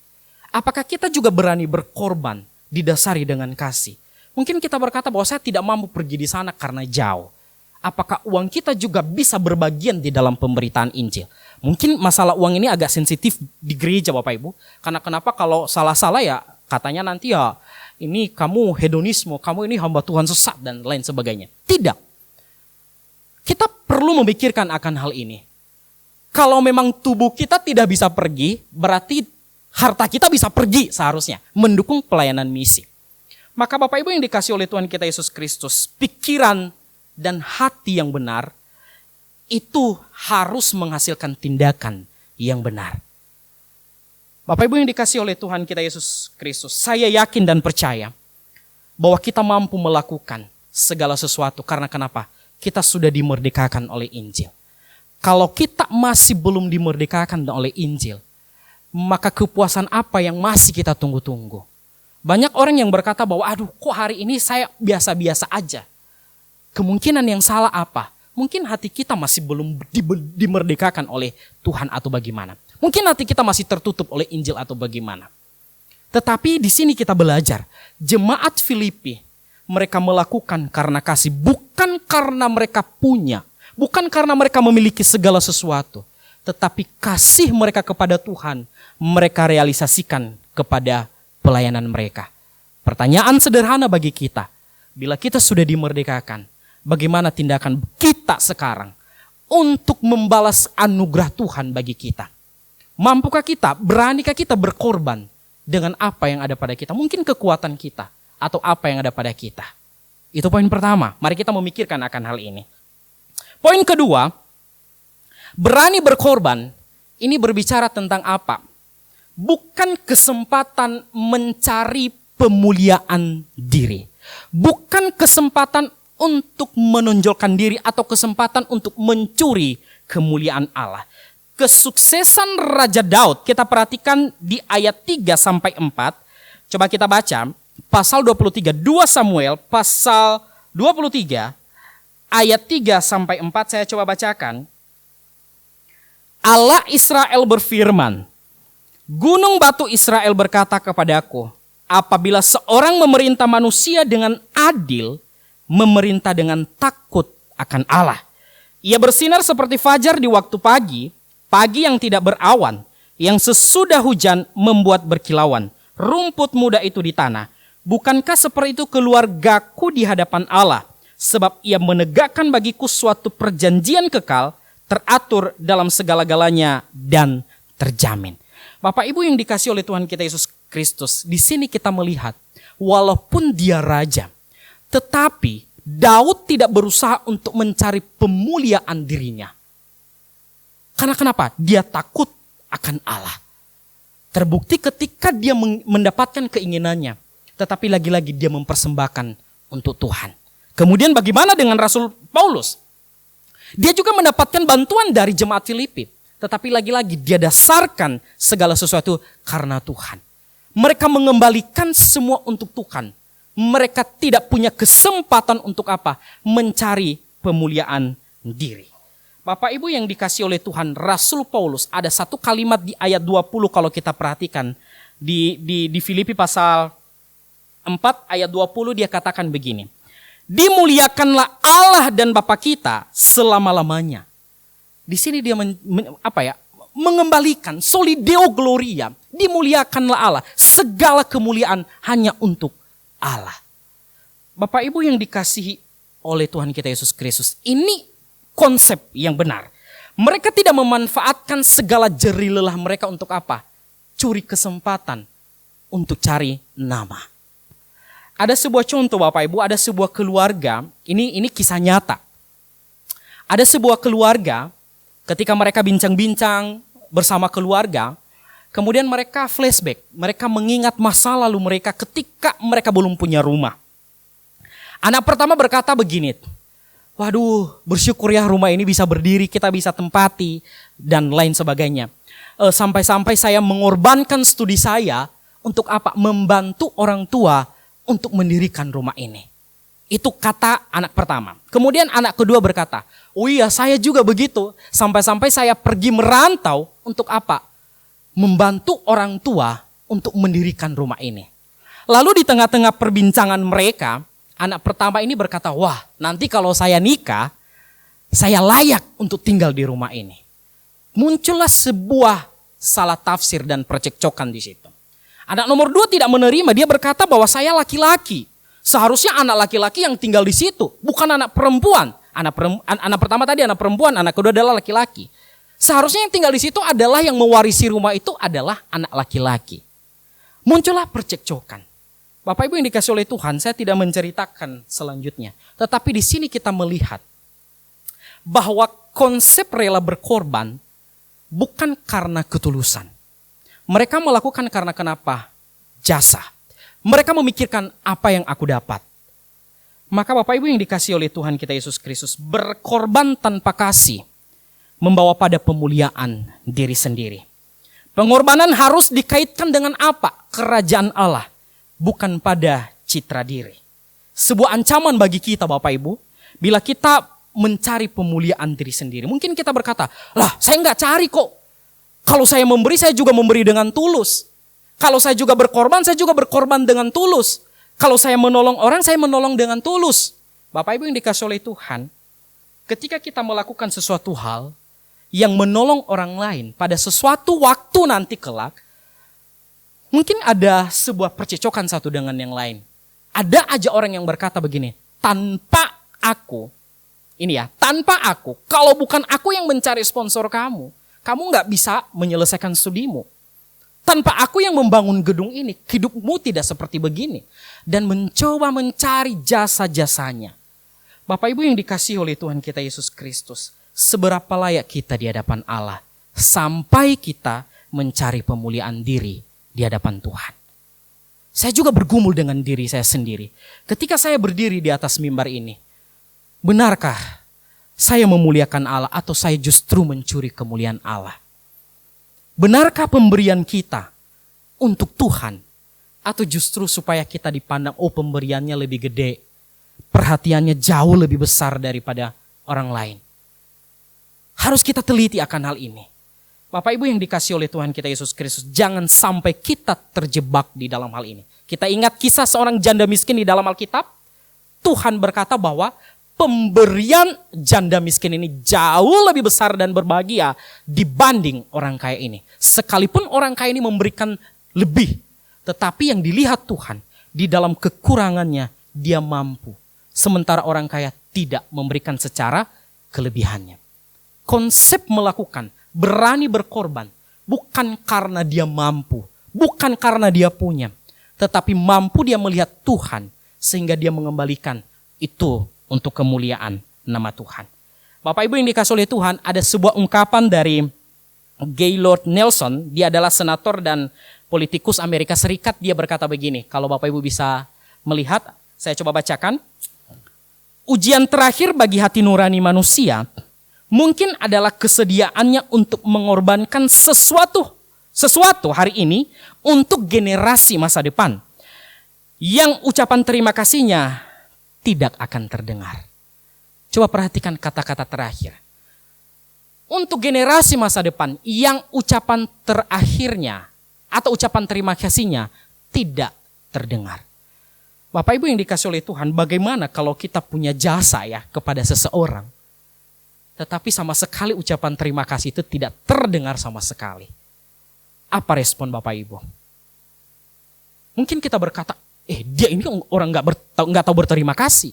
Apakah kita juga berani berkorban didasari dengan kasih? Mungkin kita berkata bahwa saya tidak mampu pergi di sana karena jauh. Apakah uang kita juga bisa berbagian di dalam pemberitaan Injil? Mungkin masalah uang ini agak sensitif di gereja Bapak Ibu. Karena kenapa kalau salah-salah ya katanya nanti ya ini kamu hedonisme, kamu ini hamba Tuhan sesat dan lain sebagainya. Tidak. Kita perlu memikirkan akan hal ini. Kalau memang tubuh kita tidak bisa pergi, berarti harta kita bisa pergi seharusnya mendukung pelayanan misi. Maka Bapak Ibu yang dikasih oleh Tuhan kita Yesus Kristus, pikiran dan hati yang benar itu harus menghasilkan tindakan yang benar. Bapak Ibu yang dikasih oleh Tuhan kita Yesus Kristus, saya yakin dan percaya bahwa kita mampu melakukan segala sesuatu. Karena kenapa? Kita sudah dimerdekakan oleh Injil. Kalau kita masih belum dimerdekakan oleh Injil, maka kepuasan apa yang masih kita tunggu-tunggu? Banyak orang yang berkata bahwa aduh kok hari ini saya biasa-biasa aja. Kemungkinan yang salah apa? Mungkin hati kita masih belum dimerdekakan oleh Tuhan atau bagaimana. Mungkin hati kita masih tertutup oleh Injil atau bagaimana. Tetapi di sini kita belajar, jemaat Filipi mereka melakukan karena kasih, bukan karena mereka punya, bukan karena mereka memiliki segala sesuatu, tetapi kasih mereka kepada Tuhan mereka realisasikan kepada pelayanan mereka. Pertanyaan sederhana bagi kita, bila kita sudah dimerdekakan, bagaimana tindakan kita sekarang untuk membalas anugerah Tuhan bagi kita? Mampukah kita, beranikah kita berkorban dengan apa yang ada pada kita? Mungkin kekuatan kita atau apa yang ada pada kita. Itu poin pertama. Mari kita memikirkan akan hal ini. Poin kedua, berani berkorban. Ini berbicara tentang apa? Bukan kesempatan mencari pemuliaan diri. Bukan kesempatan untuk menonjolkan diri atau kesempatan untuk mencuri kemuliaan Allah. Kesuksesan Raja Daud kita perhatikan di ayat 3-4. Coba kita baca pasal 23, 2 Samuel pasal 23 ayat 3-4 saya coba bacakan. Allah Israel berfirman, gunung batu Israel berkata kepadaku, apabila seorang memerintah manusia dengan adil, memerintah dengan takut akan Allah. Ia bersinar seperti fajar di waktu pagi, pagi yang tidak berawan, yang sesudah hujan membuat berkilauan. Rumput muda itu di tanah. Bukankah seperti itu keluargaku di hadapan Allah? Sebab ia menegakkan bagiku suatu perjanjian kekal, teratur dalam segala-galanya dan terjamin. Bapak Ibu yang dikasih oleh Tuhan kita Yesus Kristus, di sini kita melihat, walaupun dia raja, tetapi Daud tidak berusaha untuk mencari pemuliaan dirinya. Karena kenapa? Dia takut akan Allah. Terbukti ketika dia mendapatkan keinginannya, tetapi lagi-lagi dia mempersembahkan untuk Tuhan. Kemudian bagaimana dengan Rasul Paulus? Dia juga mendapatkan bantuan dari jemaat Filipi, tetapi lagi-lagi dia dasarkan segala sesuatu karena Tuhan. Mereka mengembalikan semua untuk Tuhan. Mereka tidak punya kesempatan untuk apa? Mencari pemuliaan diri. Bapak Ibu yang dikasih oleh Tuhan, Rasul Paulus ada satu kalimat di ayat 20 kalau kita perhatikan. Di Filipi pasal 4 ayat 20 dia katakan begini. Dimuliakanlah Allah dan Bapa kita selama-lamanya. Di sini dia mengembalikan soli deo gloria. Dimuliakanlah Allah. Segala kemuliaan hanya untuk Allah. Bapak Ibu yang dikasihi oleh Tuhan kita Yesus Kristus, ini konsep yang benar. Mereka tidak memanfaatkan segala jerih lelah mereka untuk apa? Curi kesempatan untuk cari nama. Ada sebuah contoh Bapak Ibu, ada sebuah keluarga, ini kisah nyata. Ada sebuah keluarga, ketika mereka bincang-bincang bersama keluarga, kemudian mereka flashback, mereka mengingat masa lalu mereka ketika mereka belum punya rumah. Anak pertama berkata begini, waduh, bersyukur ya rumah ini bisa berdiri, kita bisa tempati, dan lain sebagainya. Sampai-sampai saya mengorbankan studi saya untuk apa? Membantu orang tua untuk mendirikan rumah ini. Itu kata anak pertama. Kemudian anak kedua berkata, oh iya saya juga begitu. Sampai-sampai saya pergi merantau untuk apa? Membantu orang tua untuk mendirikan rumah ini. Lalu di tengah-tengah perbincangan mereka, anak pertama ini berkata, wah nanti kalau saya nikah, saya layak untuk tinggal di rumah ini. Muncullah sebuah salah tafsir dan percekcokan di situ. Anak nomor 2 tidak menerima, dia berkata bahwa saya laki-laki. Seharusnya anak laki-laki yang tinggal di situ, bukan anak perempuan. Anak pertama tadi anak perempuan, anak kedua adalah laki-laki. Seharusnya yang tinggal di situ adalah yang mewarisi rumah itu adalah anak laki-laki. Muncullah percekcokan. Bapak Ibu yang dikasih oleh Tuhan, saya tidak menceritakan selanjutnya. Tetapi di sini kita melihat bahwa konsep rela berkorban bukan karena ketulusan. Mereka melakukan karena kenapa? Jasa. Mereka memikirkan apa yang aku dapat. Maka Bapak Ibu yang dikasih oleh Tuhan kita Yesus Kristus, berkorban tanpa kasih membawa pada pemuliaan diri sendiri. Pengorbanan harus dikaitkan dengan apa? Kerajaan Allah. Bukan pada citra diri. Sebuah ancaman bagi kita Bapak Ibu, bila kita mencari pemuliaan diri sendiri. Mungkin kita berkata, lah saya nggak cari kok. Kalau saya memberi, saya juga memberi dengan tulus. Kalau saya juga berkorban dengan tulus. Kalau saya menolong orang, saya menolong dengan tulus. Bapak Ibu yang dikasih oleh Tuhan, ketika kita melakukan sesuatu hal yang menolong orang lain pada sesuatu waktu nanti kelak, mungkin ada sebuah percecokan satu dengan yang lain. Ada aja orang yang berkata begini, tanpa aku, kalau bukan aku yang mencari sponsor kamu nggak bisa menyelesaikan studimu. Tanpa aku yang membangun gedung ini, hidupmu tidak seperti begini. Dan mencoba mencari jasa-jasanya. Bapak Ibu yang dikasihi oleh Tuhan kita Yesus Kristus, seberapa layak kita di hadapan Allah, sampai kita mencari pemuliaan diri di hadapan Tuhan. Saya juga bergumul dengan diri saya sendiri. Ketika saya berdiri di atas mimbar ini, benarkah saya memuliakan Allah atau saya justru mencuri kemuliaan Allah? Benarkah pemberian kita untuk Tuhan atau justru supaya kita dipandang, oh pemberiannya lebih gede, perhatiannya jauh lebih besar daripada orang lain? Harus kita teliti akan hal ini. Bapak Ibu yang dikasihi oleh Tuhan kita Yesus Kristus, jangan sampai kita terjebak di dalam hal ini. Kita ingat kisah seorang janda miskin di dalam Alkitab. Tuhan berkata bahwa pemberian janda miskin ini jauh lebih besar dan berbahagia dibanding orang kaya ini. Sekalipun orang kaya ini memberikan lebih, tetapi yang dilihat Tuhan, di dalam kekurangannya dia mampu. Sementara orang kaya tidak memberikan secara kelebihannya. Konsep melakukan, berani berkorban, bukan karena dia mampu, bukan karena dia punya, tetapi mampu dia melihat Tuhan, sehingga dia mengembalikan itu untuk kemuliaan nama Tuhan. Bapak Ibu yang dikasihi oleh Tuhan, ada sebuah ungkapan dari Gaylord Nelson. Dia adalah senator dan politikus Amerika Serikat. Dia berkata begini, kalau Bapak Ibu bisa melihat, saya coba bacakan. Ujian terakhir bagi hati nurani manusia mungkin adalah kesediaannya untuk mengorbankan sesuatu hari ini untuk generasi masa depan, yang ucapan terima kasihnya tidak akan terdengar. Coba perhatikan kata-kata terakhir. Untuk generasi masa depan yang ucapan terakhirnya atau ucapan terima kasihnya tidak terdengar. Bapak Ibu yang dikasihi oleh Tuhan, bagaimana kalau kita punya jasa ya kepada seseorang, tetapi sama sekali ucapan terima kasih itu tidak terdengar sama sekali. Apa respon Bapak Ibu? Mungkin kita berkata, dia ini orang nggak tahu berterima kasih.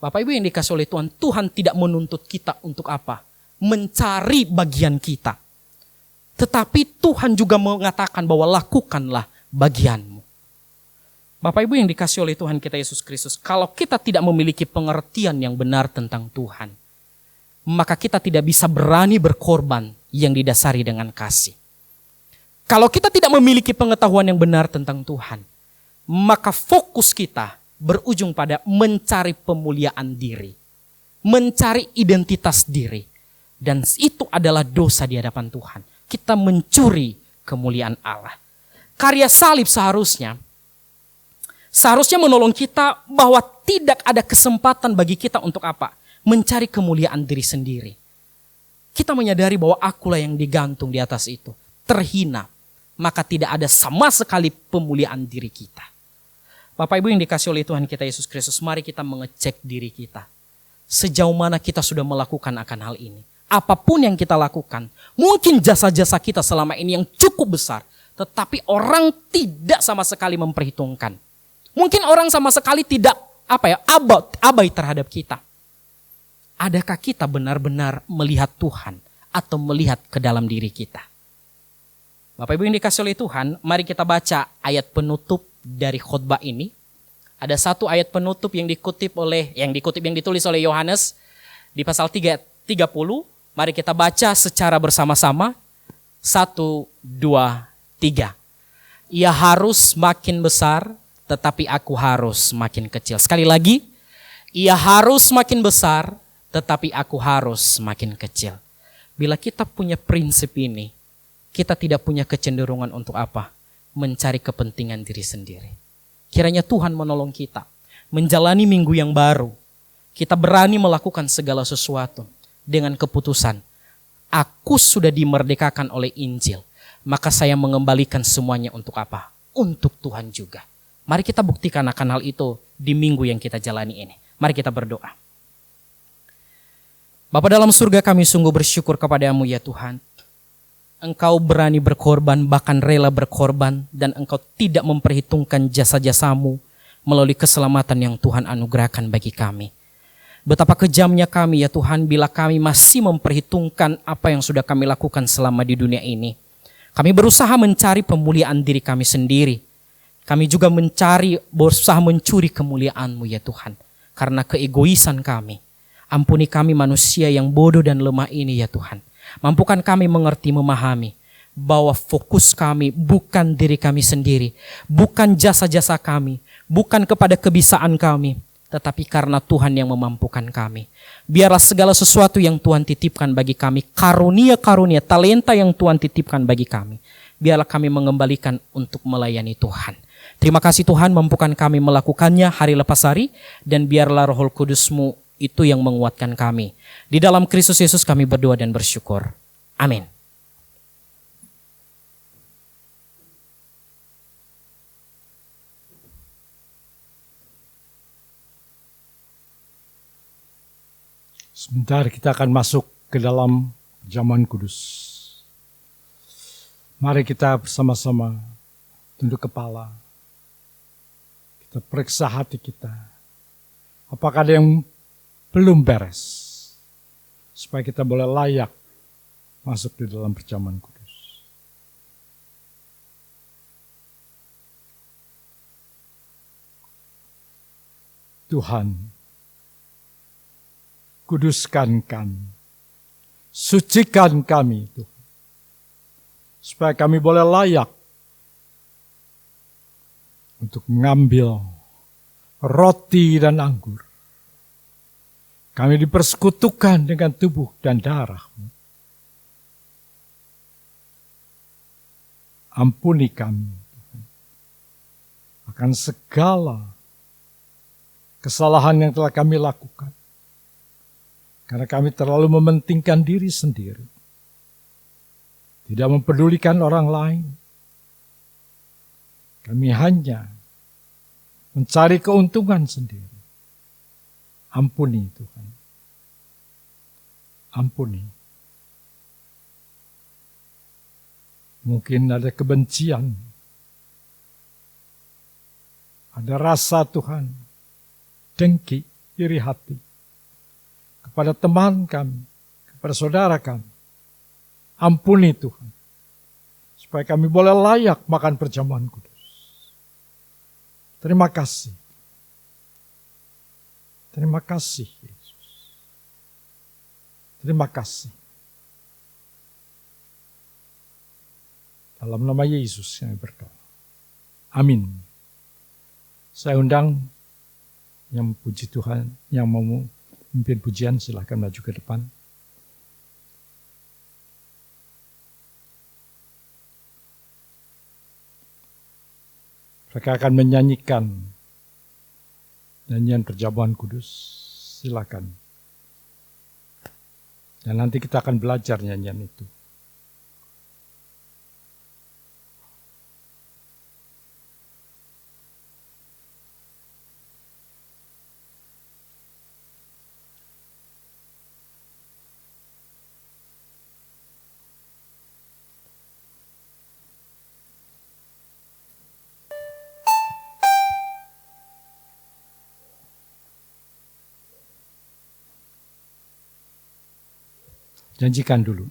Bapak Ibu yang dikasihi oleh Tuhan, Tuhan tidak menuntut kita untuk apa? Mencari bagian kita. Tetapi Tuhan juga mengatakan bahwa lakukanlah bagianmu. Bapak Ibu yang dikasihi oleh Tuhan kita Yesus Kristus, kalau kita tidak memiliki pengertian yang benar tentang Tuhan, maka kita tidak bisa berani berkorban yang didasari dengan kasih. Kalau kita tidak memiliki pengetahuan yang benar tentang Tuhan, maka fokus kita berujung pada mencari pemuliaan diri, mencari identitas diri, dan itu adalah dosa di hadapan Tuhan. Kita mencuri kemuliaan Allah. Karya salib seharusnya menolong kita bahwa tidak ada kesempatan bagi kita untuk apa? Mencari kemuliaan diri sendiri. Kita menyadari bahwa akulah yang digantung di atas itu, terhina, maka tidak ada sama sekali pemuliaan diri kita. Bapak Ibu yang dikasihi oleh Tuhan kita Yesus Kristus, mari kita mengecek diri kita. Sejauh mana kita sudah melakukan akan hal ini. Apapun yang kita lakukan, mungkin jasa-jasa kita selama ini yang cukup besar, tetapi orang tidak sama sekali memperhitungkan. Mungkin orang sama sekali tidak abai terhadap kita. Adakah kita benar-benar melihat Tuhan? atau melihat ke dalam diri kita. Bapak Ibu yang dikasih oleh Tuhan, mari kita baca ayat penutup dari khotbah ini. Ada satu ayat penutup yang ditulis oleh Yohanes di pasal 30. Mari kita baca secara bersama-sama. 1, 2, 3. Ia harus makin besar, tetapi aku harus makin kecil. Sekali lagi, ia harus makin besar, tetapi aku harus makin kecil. Bila kita punya prinsip ini, kita tidak punya kecenderungan untuk apa? Mencari kepentingan diri sendiri. Kiranya Tuhan menolong kita menjalani minggu yang baru. Kita berani melakukan segala sesuatu dengan keputusan. Aku sudah dimerdekakan oleh Injil. Maka saya mengembalikan semuanya untuk apa? Untuk Tuhan juga. Mari kita buktikan akan hal itu di minggu yang kita jalani ini. Mari kita berdoa. Bapa dalam surga, kami sungguh bersyukur kepadamu ya Tuhan. Engkau berani berkorban, bahkan rela berkorban, dan engkau tidak memperhitungkan jasa-jasamu melalui keselamatan yang Tuhan anugerahkan bagi kami. Betapa kejamnya kami ya Tuhan bila kami masih memperhitungkan apa yang sudah kami lakukan selama di dunia ini. Kami berusaha mencari pemuliaan diri kami sendiri. Kami juga berusaha mencuri kemuliaan-Mu ya Tuhan. Karena keegoisan kami. Ampuni kami manusia yang bodoh dan lemah ini ya Tuhan. Mampukan kami mengerti, memahami bahwa fokus kami bukan diri kami sendiri, bukan jasa-jasa kami, bukan kepada kebisaan kami, tetapi karena Tuhan yang memampukan kami. Biarlah segala sesuatu yang Tuhan titipkan bagi kami, karunia-karunia, talenta yang Tuhan titipkan bagi kami, biarlah kami mengembalikan untuk melayani Tuhan. Terima kasih Tuhan, mampukan kami melakukannya hari lepas hari, dan biarlah Roh Kudus-Mu itu yang menguatkan kami. Di dalam Kristus Yesus kami berdoa dan bersyukur. Amin. Sebentar kita akan masuk ke dalam zaman kudus. Mari kita bersama-sama tunduk kepala. Kita periksa hati kita. Apakah ada yang belum beres? Supaya kita boleh layak masuk di dalam perjamuan kudus. Tuhan, kuduskan kami, sucikan kami Tuhan, supaya kami boleh layak untuk mengambil roti dan anggur. Kami dipersekutukan dengan tubuh dan darah-Mu. Ampuni kami Tuhan, akan segala kesalahan yang telah kami lakukan. Karena kami terlalu mementingkan diri sendiri. Tidak mempedulikan orang lain. Kami hanya mencari keuntungan sendiri. Ampuni Tuhan. Ampuni. Mungkin ada kebencian. Ada rasa Tuhan. Dengki, iri hati. Kepada teman kami. Kepada saudara kami. Ampuni Tuhan. Supaya kami boleh layak makan perjamuan kudus. Terima kasih. Terima kasih Yesus. Terima kasih. Dalam nama Yesus kami berdoa. Amin. Saya undang yang puji Tuhan, yang mau memimpin pujian, silahkan maju ke depan. Mereka akan menyanyikan nyanyian perjamuan kudus. Silakan. Dan nanti kita akan belajar nyanyian itu. Janjikan dulu.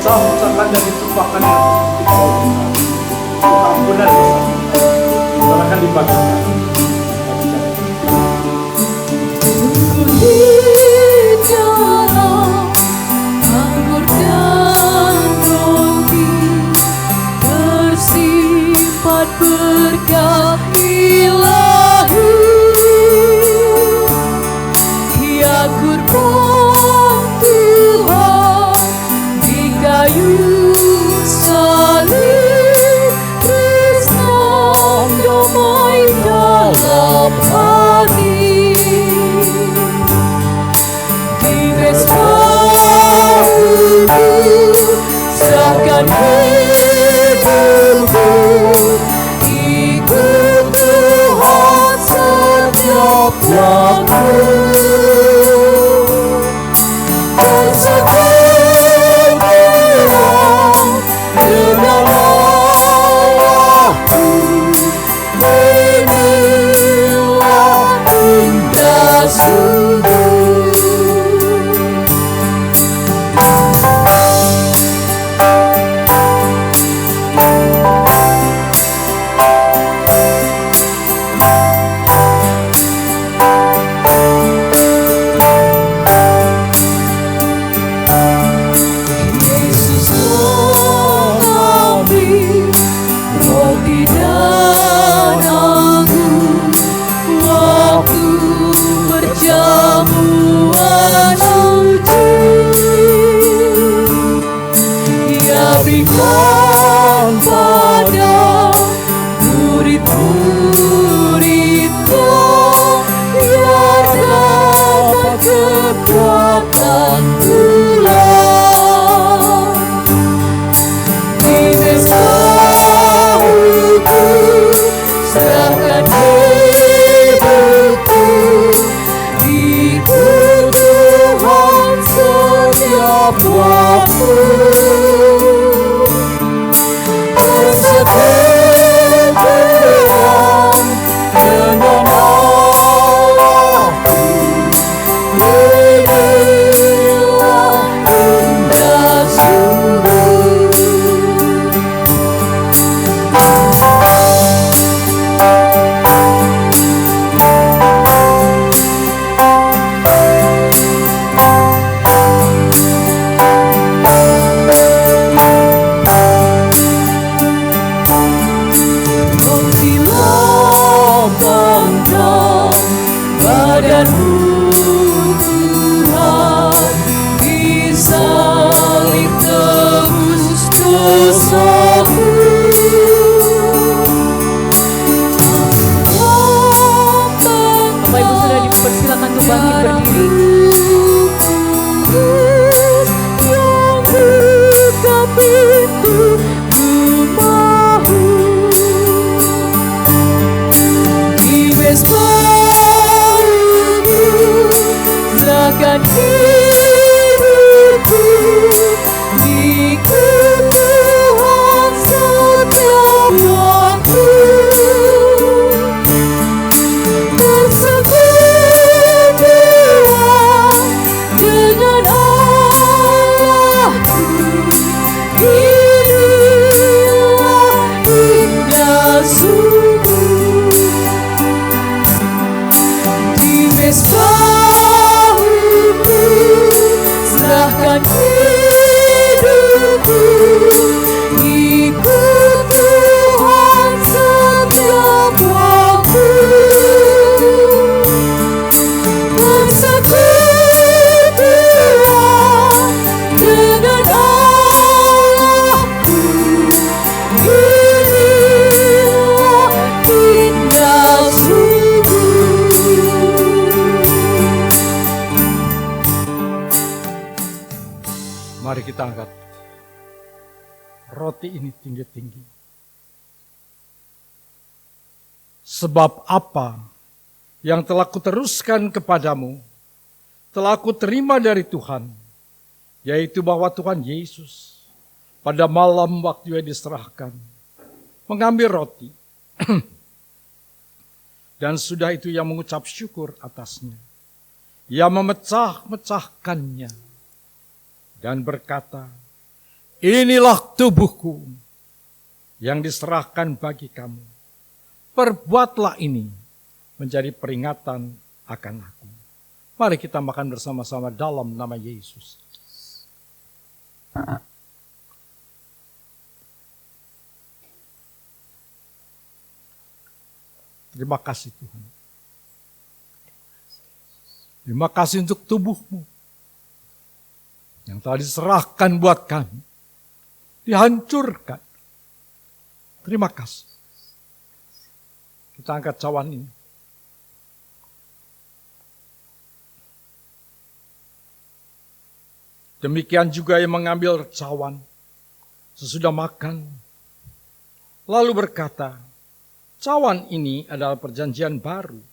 dipecahkan dan ditumpahkan di bawah kita. Ampunan dosa. Silakan dibagikan. Anggur dan roti tersimpan berkah ilahi. Ya kurban Tuhan di kayu salib, tresna damai dalam hati. Di Mesbahku serahkan hidupku, ikut Tuhan setiap waktu. Bersekutulah dengan Allahku, inilah indah sungguh. Yesus mengambil roti dan anggur waktu perjamuan suci. Ia berikan pada murid-muridnya, biar dapat kekuatan pulang. dosaku. Bapak Ibu sudah dipersilakan untuk bangkit berdiri. Yang buka pintu rumahmu, di mesbahmu serahkan hidupku, ikut Tuhan setiap waktu. Bersekutulah dengan Allahku, inilah indah sungguh. Di mesbahmu serahkan hidupku, ikut Tuhan setiap waktu. Bersekutulah dengan Allahku, inilah indah sungguh. Mari kita angkat roti ini tinggi-tinggi. Sebab apa yang telah kuteruskan kepadamu, telah kuterima dari Tuhan, yaitu bahwa Tuhan Yesus pada malam waktu ia diserahkan, mengambil roti, dan sudah itu ia mengucap syukur atasnya. Ia memecah-mecahkannya dan berkata, inilah tubuhku yang diserahkan bagi kamu. Perbuatlah ini menjadi peringatan akan aku. Mari kita makan bersama-sama dalam nama Yesus. Terima kasih Tuhan. Terima kasih untuk tubuhmu yang telah diserahkan buat kami. Dihancurkan. Terima kasih. Kita angkat cawan ini. Demikian juga yang mengambil cawan sesudah makan, lalu berkata, cawan ini adalah perjanjian baru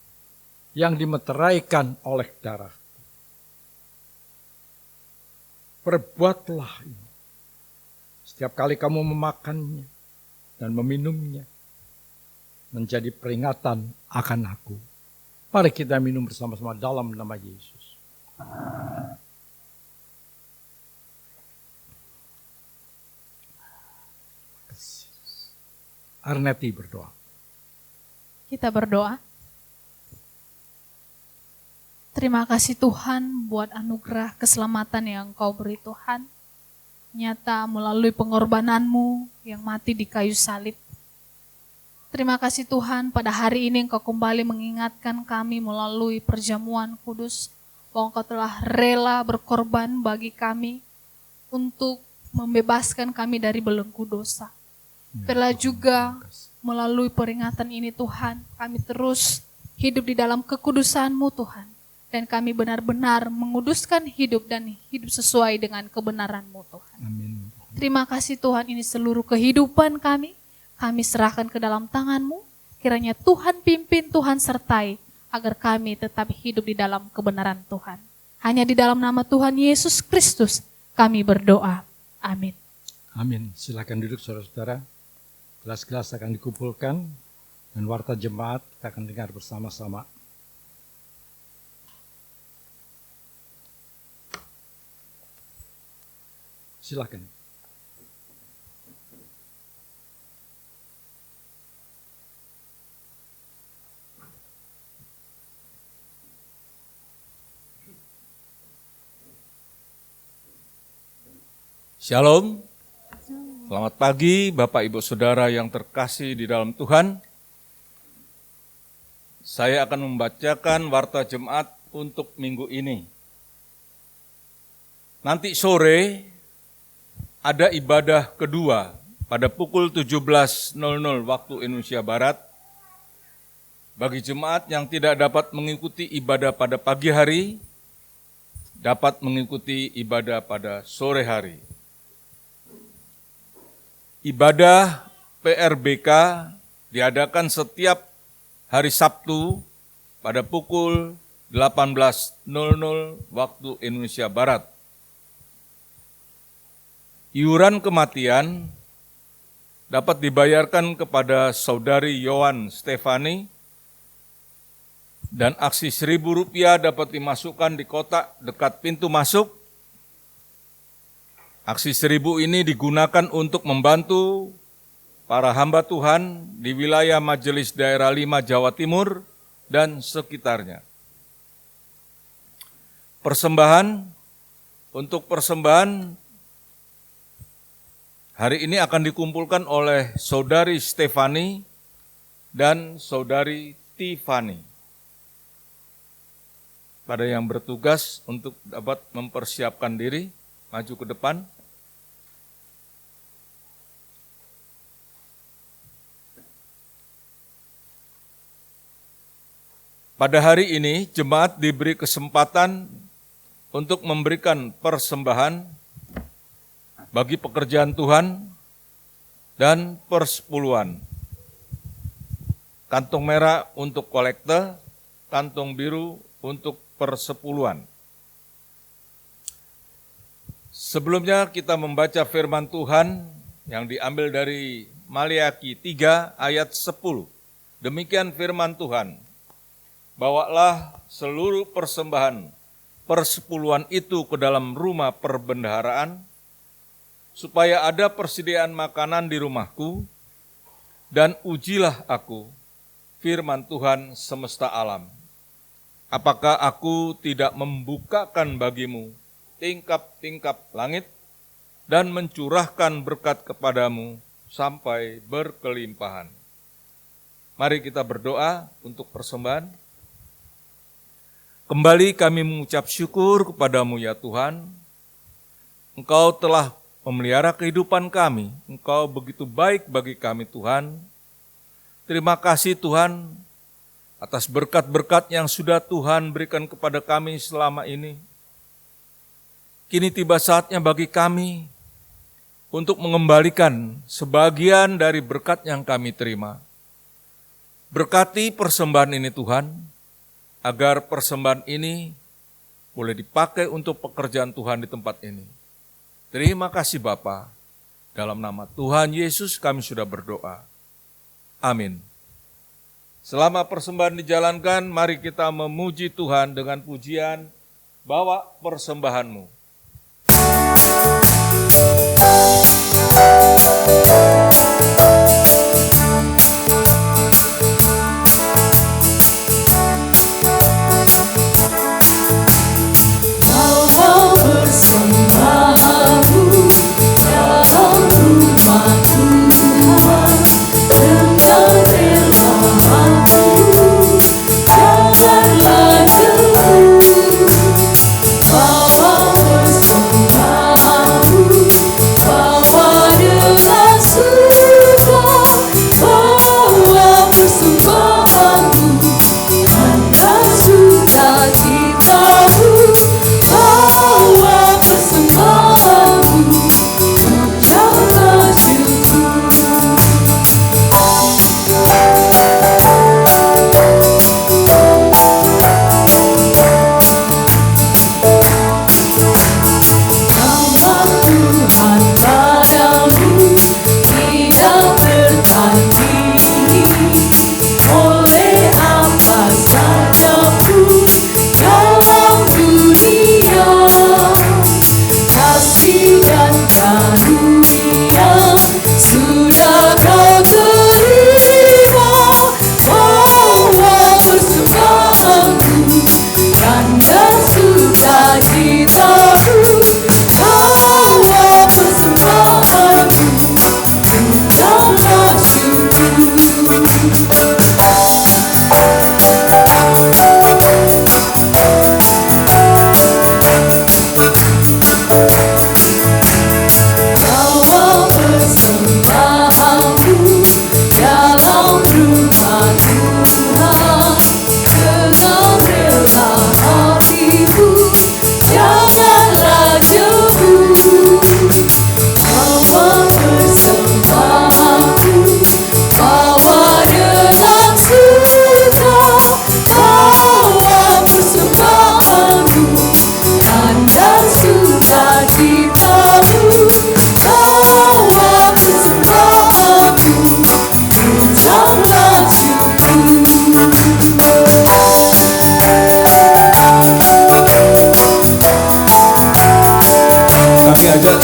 yang dimeteraikan oleh darah. Perbuatlah ini setiap kali kamu memakannya dan meminumnya, menjadi peringatan akan aku. Mari kita minum bersama-sama dalam nama Yesus. Arneti berdoa. Kita berdoa. Terima kasih Tuhan buat anugerah keselamatan yang Engkau beri Tuhan. Nyata melalui pengorbananmu yang mati di kayu salib. Terima kasih Tuhan pada hari ini Engkau kembali mengingatkan kami melalui perjamuan kudus. Bahwa Engkau telah rela berkorban bagi kami untuk membebaskan kami dari belenggu dosa. Telah juga melalui peringatan ini Tuhan, kami terus hidup di dalam kekudusan-Mu Tuhan. Dan kami benar-benar menguduskan hidup dan hidup sesuai dengan kebenaran-Mu Tuhan. Amin. Terima kasih Tuhan, ini seluruh kehidupan kami serahkan ke dalam tangan-Mu. Kiranya Tuhan pimpin, Tuhan sertai, agar kami tetap hidup di dalam kebenaran Tuhan. Hanya di dalam nama Tuhan Yesus Kristus kami berdoa. Amin. Amin. Silakan duduk saudara-saudara. Gelas-gelas akan dikumpulkan dan warta jemaat kita akan dengar bersama-sama. Silakan. Shalom. Selamat pagi Bapak Ibu Saudara yang terkasih di dalam Tuhan. Saya akan membacakan warta jemaat untuk minggu ini. Nanti sore ada ibadah kedua pada pukul 17.00 waktu Indonesia Barat. Bagi jemaat yang tidak dapat mengikuti ibadah pada pagi hari, dapat mengikuti ibadah pada sore hari. Ibadah PRBK diadakan setiap hari Sabtu pada pukul 18.00 waktu Indonesia Barat. Iuran kematian dapat dibayarkan kepada Saudari Yohan Stefani dan aksi Rp1.000 dapat dimasukkan di kotak dekat pintu masuk. Aksi Rp1.000 ini digunakan untuk membantu para hamba Tuhan di wilayah Majelis Daerah 5 Jawa Timur dan sekitarnya. Untuk persembahan hari ini akan dikumpulkan oleh Saudari Stefani dan Saudari Tiffany. Pada yang bertugas untuk dapat mempersiapkan diri, maju ke depan. Pada hari ini, jemaat diberi kesempatan untuk memberikan persembahan bagi pekerjaan Tuhan dan persepuluhan. Kantong merah untuk kolekte, kantong biru untuk persepuluhan. Sebelumnya kita membaca firman Tuhan yang diambil dari Maliaki 3 ayat 10. Demikian firman Tuhan, bawalah seluruh persembahan persepuluhan itu ke dalam rumah perbendaharaan, supaya ada persediaan makanan di rumahku, dan ujilah aku, firman Tuhan semesta alam. Apakah aku tidak membukakan bagimu tingkap-tingkap langit dan mencurahkan berkat kepadamu sampai berkelimpahan? Mari kita berdoa untuk persembahan. Kembali kami mengucap syukur kepadamu ya Tuhan. Engkau telah memelihara kehidupan kami. Engkau begitu baik bagi kami Tuhan. Terima kasih Tuhan atas berkat-berkat yang sudah Tuhan berikan kepada kami selama ini. Kini tiba saatnya bagi kami untuk mengembalikan sebagian dari berkat yang kami terima. Berkati persembahan ini Tuhan, agar persembahan ini boleh dipakai untuk pekerjaan Tuhan di tempat ini. Terima kasih Bapa. Dalam nama Tuhan Yesus kami sudah berdoa. Amin. Selama persembahan dijalankan, mari kita memuji Tuhan dengan pujian, bawa persembahanmu. Bawa persembahanmu dalam rumah Tuhan, dengan rela hati, janganlah jemu. Bawa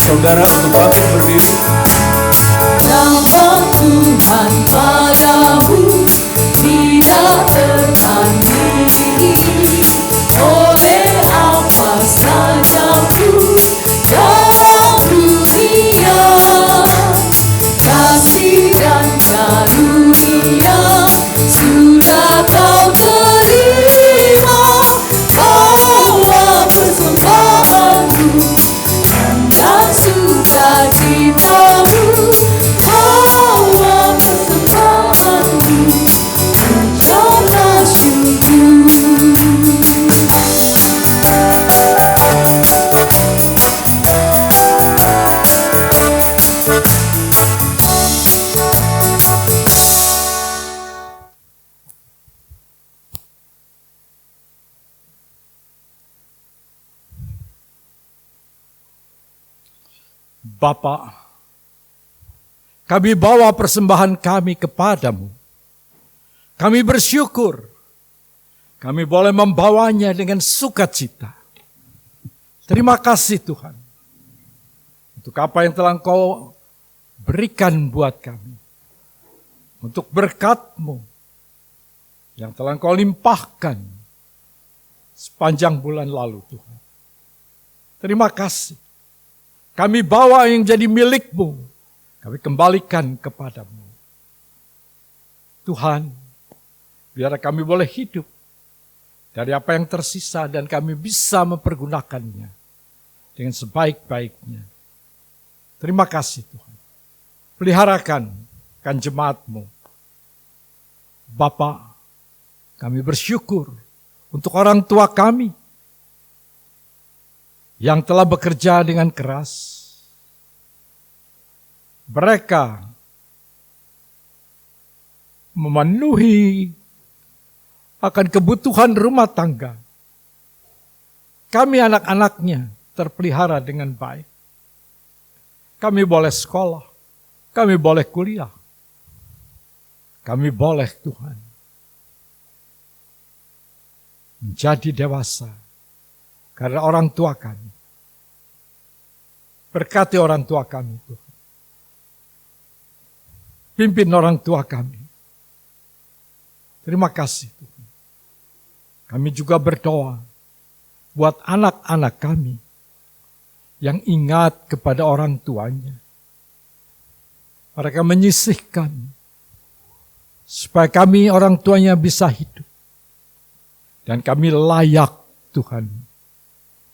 saudara untuk bangkit berdiri. Nama Tuhan padamu tidak tertandingi, oleh apa saja pun dalam dunia. Kasih dan karunia sudah kau terima, bawa persembahanmu dan sukacitamu, bawa persembahanmu, ucaplah syukur. Bapa, kami bawa persembahan kami kepadamu. Kami bersyukur, kami boleh membawanya dengan sukacita. Terima kasih Tuhan, untuk apa yang telah Engkau berikan buat kami. Untuk berkat-Mu yang telah Engkau limpahkan sepanjang bulan lalu Tuhan. Terima kasih. Kami bawa yang jadi milik-Mu, kami kembalikan kepadamu. Tuhan, biar kami boleh hidup dari apa yang tersisa dan kami bisa mempergunakannya dengan sebaik-baiknya. Terima kasih Tuhan. Peliharakan jemaat-Mu. Bapa, kami bersyukur untuk orang tua kami yang telah bekerja dengan keras. Mereka memenuhi akan kebutuhan rumah tangga. Kami anak-anaknya terpelihara dengan baik. Kami boleh sekolah, kami boleh kuliah. Kami boleh Tuhan menjadi dewasa karena orang tua kami. Berkati orang tua kami Tuhan. Pimpin orang tua kami. Terima kasih Tuhan. Kami juga berdoa buat anak-anak kami yang ingat kepada orang tuanya. Mereka menyisihkan supaya kami orang tuanya bisa hidup. Dan kami layak Tuhan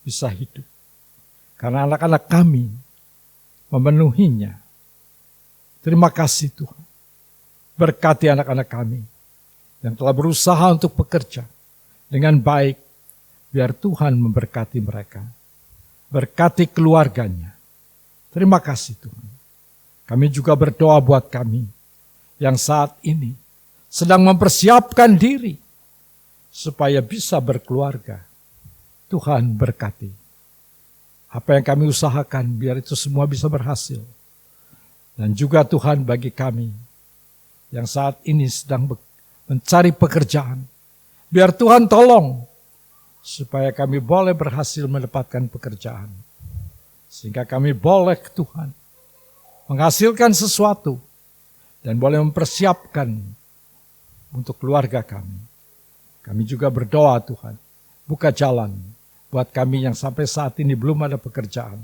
bisa hidup. Karena anak-anak kami memenuhinya. Terima kasih Tuhan. Berkati anak-anak kami yang telah berusaha untuk bekerja dengan baik. Biar Tuhan memberkati mereka. Berkati keluarganya. Terima kasih Tuhan. Kami juga berdoa buat kami yang saat ini sedang mempersiapkan diri supaya bisa berkeluarga. Tuhan berkati. Apa yang kami usahakan biar itu semua bisa berhasil. Dan juga Tuhan bagi kami yang saat ini sedang mencari pekerjaan. Biar Tuhan tolong supaya kami boleh berhasil mendapatkan pekerjaan. Sehingga kami boleh Tuhan menghasilkan sesuatu dan boleh mempersiapkan untuk keluarga kami. Kami juga berdoa Tuhan, buka jalan buat kami yang sampai saat ini belum ada pekerjaan.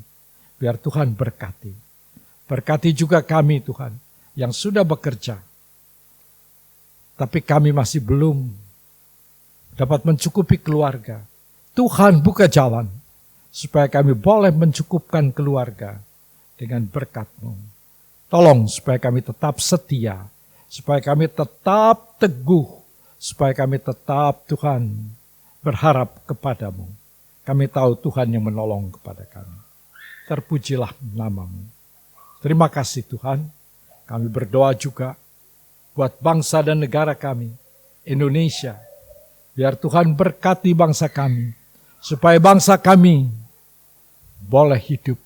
Biar Tuhan berkati. Berkati juga kami Tuhan yang sudah bekerja. Tapi kami masih belum dapat mencukupi keluarga. Tuhan buka jalan supaya kami boleh mencukupkan keluarga dengan berkat-Mu. Tolong supaya kami tetap setia, supaya kami tetap teguh, supaya kami tetap Tuhan berharap kepada-Mu. Kami tahu Tuhan yang menolong kepada kami. Terpujilah nama-Mu. Terima kasih Tuhan. Kami berdoa juga buat bangsa dan negara kami, Indonesia. Biar Tuhan berkati bangsa kami, supaya bangsa kami boleh hidup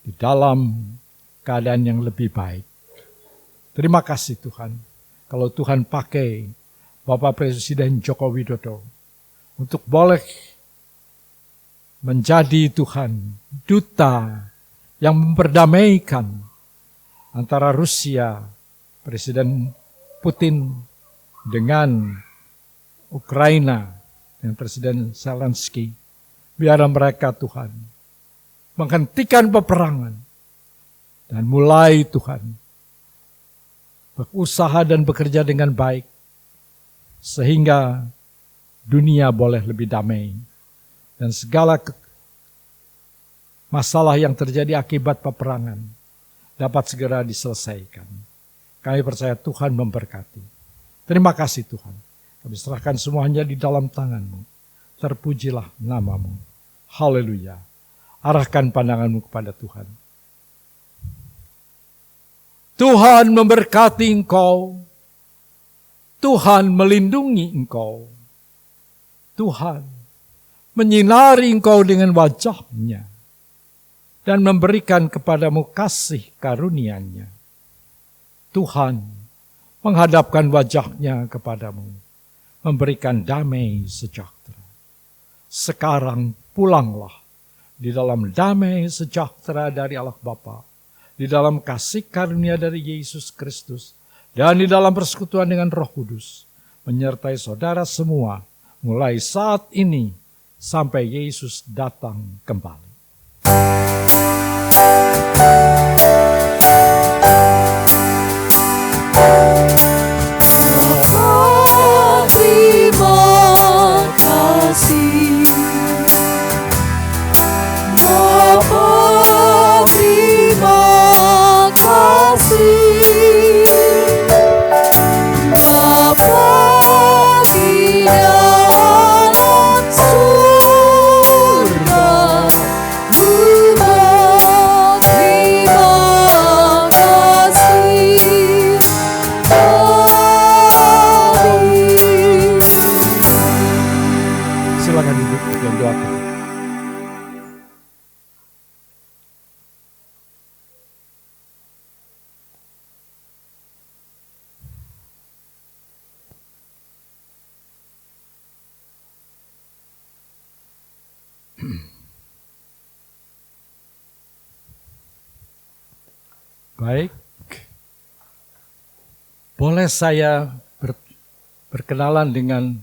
di dalam keadaan yang lebih baik. Terima kasih Tuhan. Kalau Tuhan pakai Bapak Presiden Joko Widodo untuk boleh menjadi Tuhan duta yang memperdamaikan antara Rusia, Presiden Putin dengan Ukraina, dengan Presiden Zelensky. Biarlah mereka Tuhan menghentikan peperangan dan mulai Tuhan berusaha dan bekerja dengan baik sehingga dunia boleh lebih damai dan segala masalah yang terjadi akibat peperangan dapat segera diselesaikan. Kami percaya Tuhan memberkati. Terima kasih Tuhan. Kami serahkan semuanya di dalam tangan-Mu. Terpujilah nama-Mu. Haleluya. Arahkan pandangan-Mu kepada Tuhan. Tuhan memberkati engkau. Tuhan melindungi engkau. Tuhan menyinari engkau dengan wajah-Nya dan memberikan kepadamu kasih karunia-Nya. Tuhan menghadapkan wajah-Nya kepadamu, memberikan damai sejahtera. Sekarang pulanglah di dalam damai sejahtera dari Allah Bapa, di dalam kasih karunia dari Yesus Kristus, dan di dalam persekutuan dengan Roh Kudus, menyertai saudara semua, mulai saat ini sampai Yesus datang kembali. Terima kasih, Bapa, terima kasih, Bapa di dalam surga, terima kasih, Silakan duduk dan doakan. Baik, boleh saya berkenalan dengan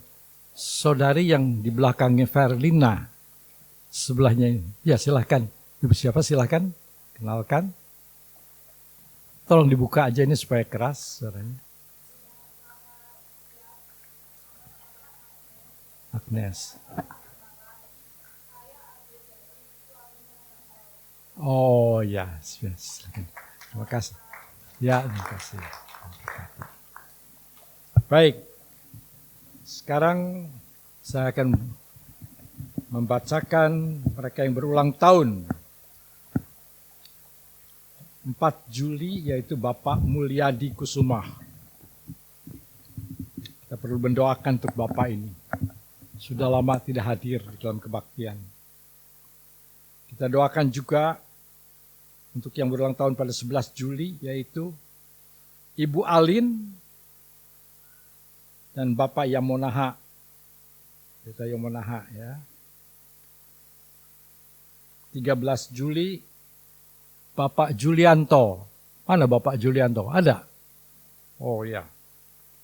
saudari yang di belakangnya Verlina, sebelahnya ini. Ya silahkan, ibu siapa silahkan, kenalkan. Tolong dibuka aja ini supaya keras suaranya. Agnes. Oh ya, silakan. Terima kasih. Ya, terima kasih. Baik, sekarang saya akan membacakan mereka yang berulang tahun. 4 Juli yaitu Bapak Mulyadi Kusuma. Kita perlu mendoakan untuk Bapak ini. Sudah lama tidak hadir dalam kebaktian. Kita doakan juga untuk yang berulang tahun pada 11 Juli yaitu Ibu Alin dan Bapak Yamonaha. Kita Yamonaha ya. 13 Juli Bapak Julianto. Mana Bapak Julianto? Ada? Oh ya.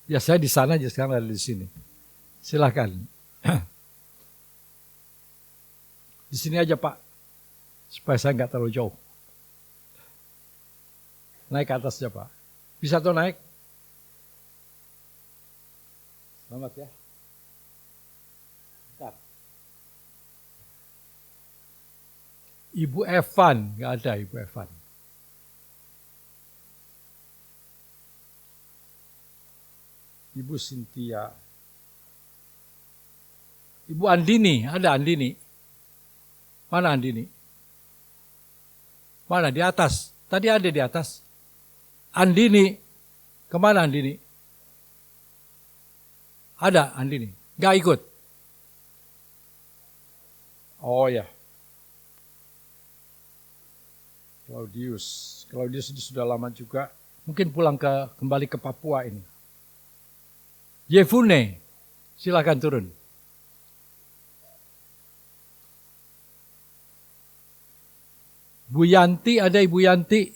Ya saya di sana aja, sekarang ada di sini. Silakan. Di sini aja Pak. Supaya saya nggak terlalu jauh. Naik ke atasnya Pak. Bisa tuh naik? Selamat ya. Bentar. Ibu Evan, nggak ada Ibu Evan. Ibu Cynthia. Ibu Andini, ada Andini. Mana Andini? Mana di atas? Tadi ada di atas. Andini, kemana Andini? Ada Andini, nggak ikut? Oh ya. Claudius ini sudah lama juga. Mungkin pulang kembali ke Papua ini. Yefune, silakan turun. Bu Yanti, ada Ibu Yanti?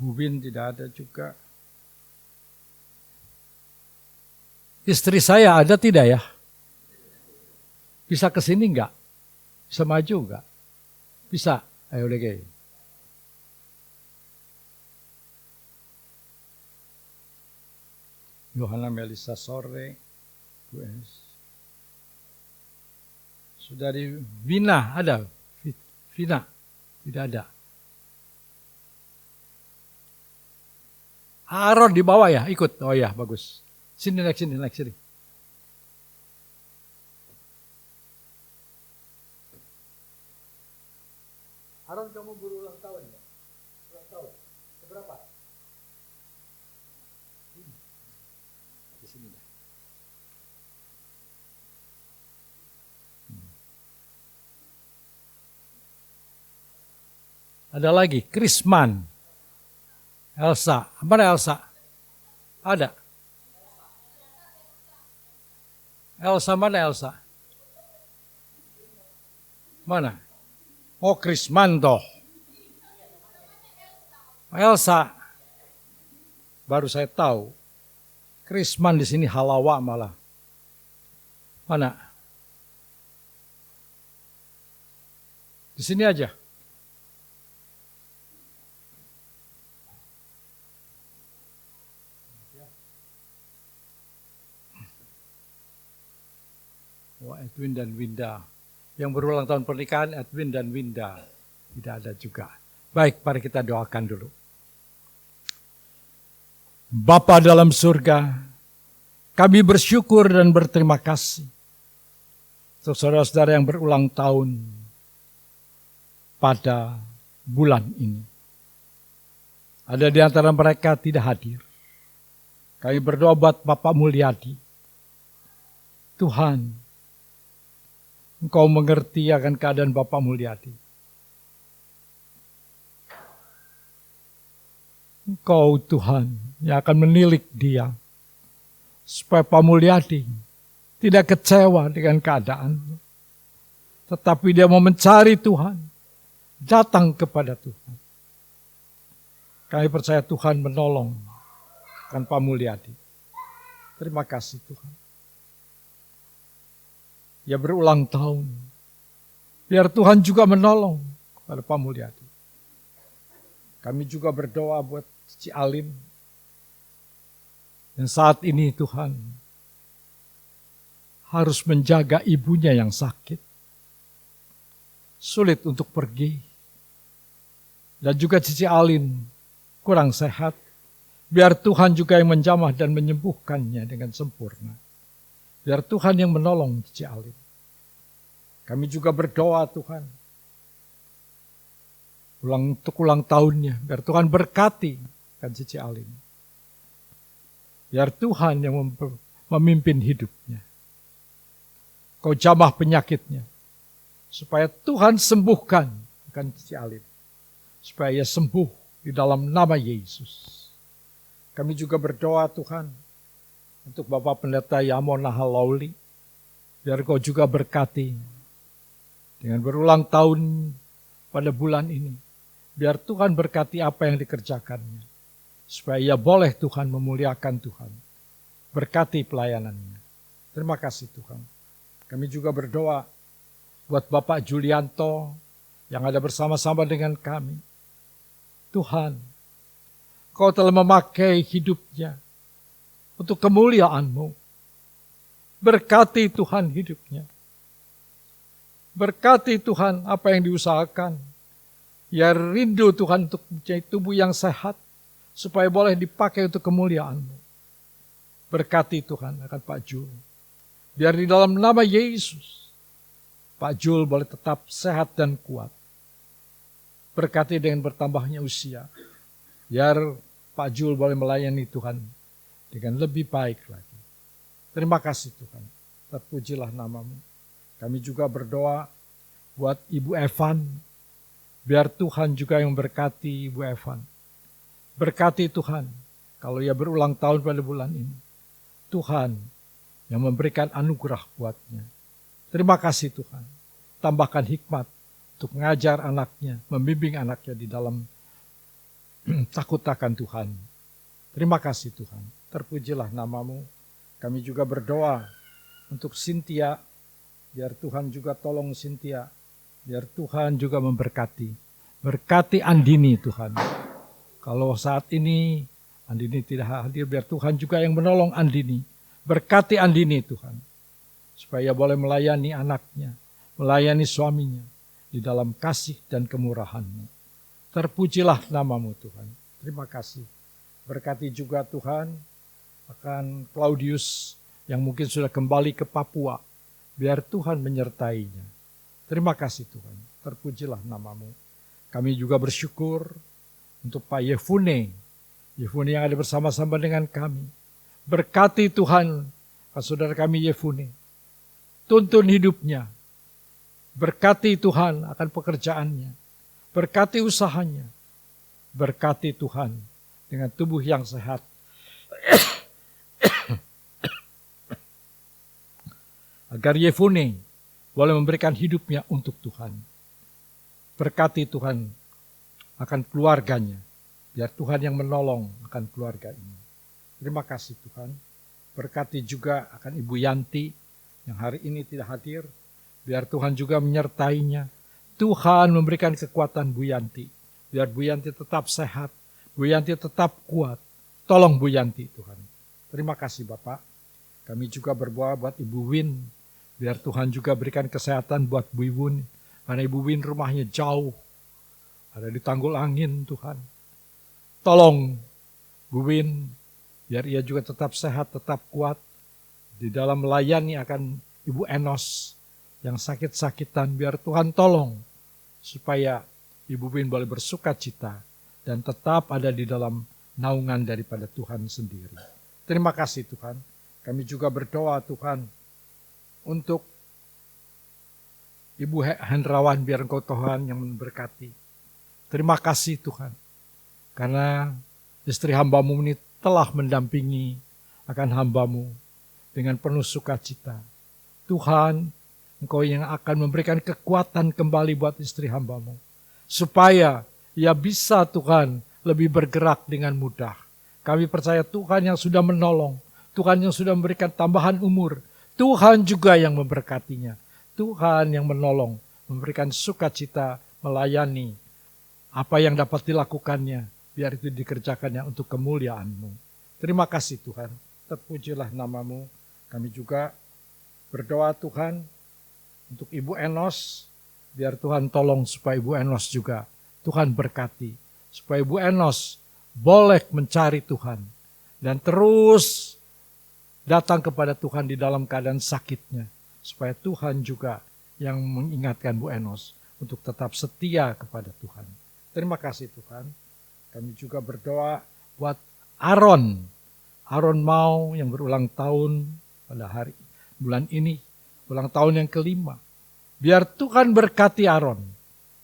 Bu Bin tidak ada juga. Istri saya ada tidak ya? Bisa ke sini enggak? Bisa maju enggak? Bisa. Ayo lagi. Yohana Melisa sore. Bu Es. Saudari Vina ada? Vina? Tidak ada. Aaron di bawah ya, ikut. Oh ya, bagus. Sini, naik sini. Aaron, kamu berulang tahun ya? Ulang tahun. Keberapa? Di sini dah. Ada lagi, Krisman. Elsa, mana Elsa? Ada. Elsa mana Elsa? Mana? Oh, Krismanto. Elsa. Baru saya tahu. Krisman di sini halawa malah. Mana? Di sini aja. Oh, Edwin dan Winda. Yang berulang tahun pernikahan, Edwin dan Winda. Tidak ada juga. Baik, mari kita doakan dulu. Bapa dalam surga, kami bersyukur dan berterima kasih untuk saudara-saudara yang berulang tahun pada bulan ini. Ada di antara mereka tidak hadir. Kami berdoa buat Bapak Mulyadi. Tuhan, Engkau mengerti akan keadaan Bapak Mulyadi. Engkau Tuhan yang akan menilik dia. Supaya Pak Mulyadi tidak kecewa dengan keadaan. Tetapi dia mau mencari Tuhan. Datang kepada Tuhan. Kami percaya Tuhan menolong kan Pak Mulyadi. Terima kasih Tuhan. Ya berulang tahun. Biar Tuhan juga menolong kepada Pak Mulyadi. Kami juga berdoa buat Cici Alim. Dan saat ini Tuhan harus menjaga ibunya yang sakit. Sulit untuk pergi. Dan juga Cici Alim kurang sehat. Biar Tuhan juga yang menjamah dan menyembuhkannya dengan sempurna. Biar Tuhan yang menolong Cici Alim. Kami juga berdoa Tuhan. Untuk ulang tahunnya. Biar Tuhan berkati kan Cici Alim. Biar Tuhan yang memimpin hidupnya. Kau jamah penyakitnya. Supaya Tuhan sembuhkan kan Cici Alim. Supaya ia sembuh di dalam nama Yesus. Kami juga berdoa Tuhan. Untuk Bapak Pendeta Yamon Nahalauli, biar Kau juga berkati dengan berulang tahun pada bulan ini. Biar Tuhan berkati apa yang dikerjakannya. Supaya ia boleh Tuhan memuliakan Tuhan. Berkati pelayanannya. Terima kasih Tuhan. Kami juga berdoa buat Bapak Julianto yang ada bersama-sama dengan kami. Tuhan, Kau telah memakai hidupnya untuk kemuliaan-Mu. Berkati Tuhan hidupnya. Berkati Tuhan apa yang diusahakan. Ya rindu Tuhan untuk menjadi tubuh yang sehat. Supaya boleh dipakai untuk kemuliaan-Mu. Berkati Tuhan akan Pak Jul. Biar di dalam nama Yesus, Pak Jul boleh tetap sehat dan kuat. Berkati dengan bertambahnya usia. Biar Pak Jul boleh melayani Tuhan dengan lebih baik lagi. Terima kasih Tuhan. Terpujilah nama-Mu. Kami juga berdoa buat Ibu Evan. Biar Tuhan juga yang memberkati Ibu Evan. Berkati Tuhan. Kalau ia berulang tahun pada bulan ini. Tuhan yang memberikan anugerah buatnya. Terima kasih Tuhan. Tambahkan hikmat untuk mengajar anaknya, membimbing anaknya di dalam takut akan Tuhan. Terima kasih Tuhan, terpujilah namamu. Kami juga berdoa untuk Cynthia, biar Tuhan juga tolong Cynthia, biar Tuhan juga memberkati. Berkati Andini Tuhan. Kalau saat ini Andini tidak hadir, biar Tuhan juga yang menolong Andini. Berkati Andini Tuhan, supaya boleh melayani anaknya, melayani suaminya di dalam kasih dan kemurahan-Mu. Terpujilah namamu Tuhan. Terima kasih. Berkati juga Tuhan akan Claudius yang mungkin sudah kembali ke Papua. Biar Tuhan menyertainya. Terima kasih Tuhan. Terpujilah namamu. Kami juga bersyukur untuk Pak Yefune. Yefune yang ada bersama-sama dengan kami. Berkati Tuhan saudara kami Yefune. Tuntun hidupnya. Berkati Tuhan akan pekerjaannya. Berkati usahanya. Berkati Tuhan dengan tubuh yang sehat. Agar Yefune boleh memberikan hidupnya untuk Tuhan. Berkati Tuhan akan keluarganya. Biar Tuhan yang menolong akan keluarga ini. Terima kasih Tuhan. Berkati juga akan Ibu Yanti yang hari ini tidak hadir. Biar Tuhan juga menyertainya. Tuhan memberikan kekuatan Bu Yanti. Biar Bu Yanti tetap sehat. Bu Yanti tetap kuat. Tolong Bu Yanti Tuhan. Terima kasih Bapak. Kami juga berdoa buat Ibu Win. Biar Tuhan juga berikan kesehatan buat Bu Win. Karena Ibu Win rumahnya jauh. Ada di Tanggul Angin Tuhan. Tolong Bu Win. Biar ia juga tetap sehat, tetap kuat. Di dalam melayani akan Ibu Enos yang sakit-sakitan. Biar Tuhan tolong. Supaya Ibu Win boleh bersuka cita. Dan tetap ada di dalam naungan daripada Tuhan sendiri. Terima kasih Tuhan. Kami juga berdoa Tuhan. Untuk Ibu Hendrawan, biar Engkau Tuhan yang memberkati. Terima kasih Tuhan. Karena istri hamba-Mu ini telah mendampingi akan hamba-Mu dengan penuh sukacita. Tuhan, Engkau yang akan memberikan kekuatan kembali buat istri hamba-Mu. Supaya ia bisa Tuhan lebih bergerak dengan mudah. Kami percaya Tuhan yang sudah menolong. Tuhan yang sudah memberikan tambahan umur. Tuhan juga yang memberkatinya. Tuhan yang menolong, memberikan sukacita, melayani apa yang dapat dilakukannya, biar itu dikerjakannya untuk kemuliaan-Mu. Terima kasih Tuhan, terpujilah nama-Mu. Kami juga berdoa Tuhan untuk Ibu Enos, biar Tuhan tolong supaya Ibu Enos juga Tuhan berkati. Supaya Ibu Enos boleh mencari Tuhan dan terus datang kepada Tuhan di dalam keadaan sakitnya. Supaya Tuhan juga yang mengingatkan Bu Enos untuk tetap setia kepada Tuhan. Terima kasih Tuhan. Kami juga berdoa buat Aaron. Aaron Mau yang berulang tahun pada bulan ini. Ulang tahun yang kelima. Biar Tuhan berkati Aaron.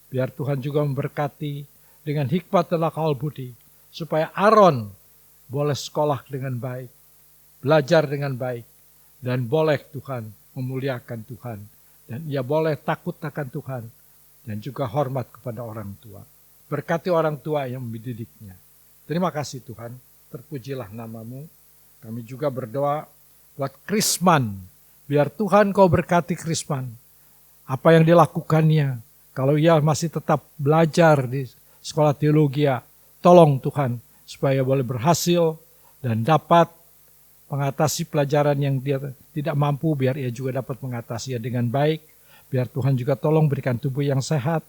Biar Tuhan juga memberkati dengan hikmat dan akal budi. Supaya Aaron boleh sekolah dengan baik. Belajar dengan baik. Dan boleh Tuhan memuliakan Tuhan. Dan ia boleh takut akan Tuhan. Dan juga hormat kepada orang tua. Berkati orang tua yang mendidiknya. Terima kasih Tuhan. Terpujilah nama-Mu. Kami juga berdoa buat Krisman. Biar Tuhan Kau berkati Krisman. Apa yang dilakukannya. Kalau ia masih tetap belajar di sekolah teologi. Tolong Tuhan. Supaya boleh berhasil. Dan dapat mengatasi pelajaran yang dia tidak mampu, biar ia juga dapat mengatasinya dengan baik. Biar Tuhan juga tolong berikan tubuh yang sehat.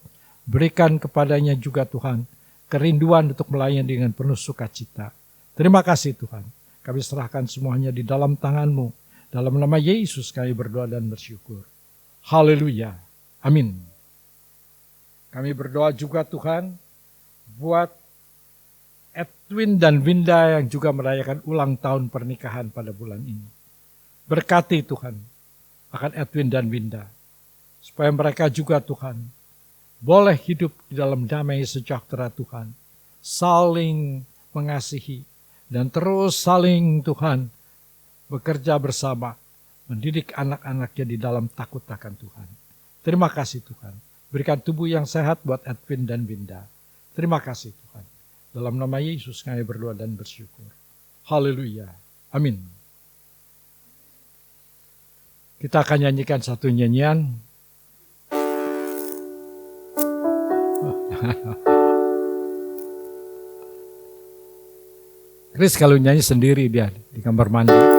Berikan kepadanya juga Tuhan kerinduan untuk melayani dengan penuh sukacita. Terima kasih Tuhan. Kami serahkan semuanya di dalam tangan-Mu. Dalam nama Yesus kami berdoa dan bersyukur. Haleluya. Amin. Kami berdoa juga Tuhan buat Edwin dan Winda yang juga merayakan ulang tahun pernikahan pada bulan ini. Berkati Tuhan akan Edwin dan Winda. Supaya mereka juga Tuhan boleh hidup di dalam damai sejahtera Tuhan. Saling mengasihi dan terus saling Tuhan bekerja bersama. Mendidik anak-anaknya di dalam takut akan Tuhan. Terima kasih Tuhan. Berikan tubuh yang sehat buat Edwin dan Winda. Terima kasih Tuhan. Dalam nama Yesus kami berdoa dan bersyukur. Haleluya. Amin. Kita akan nyanyikan satu nyanyian. Chris kalau nyanyi sendiri dia di kamar mandi.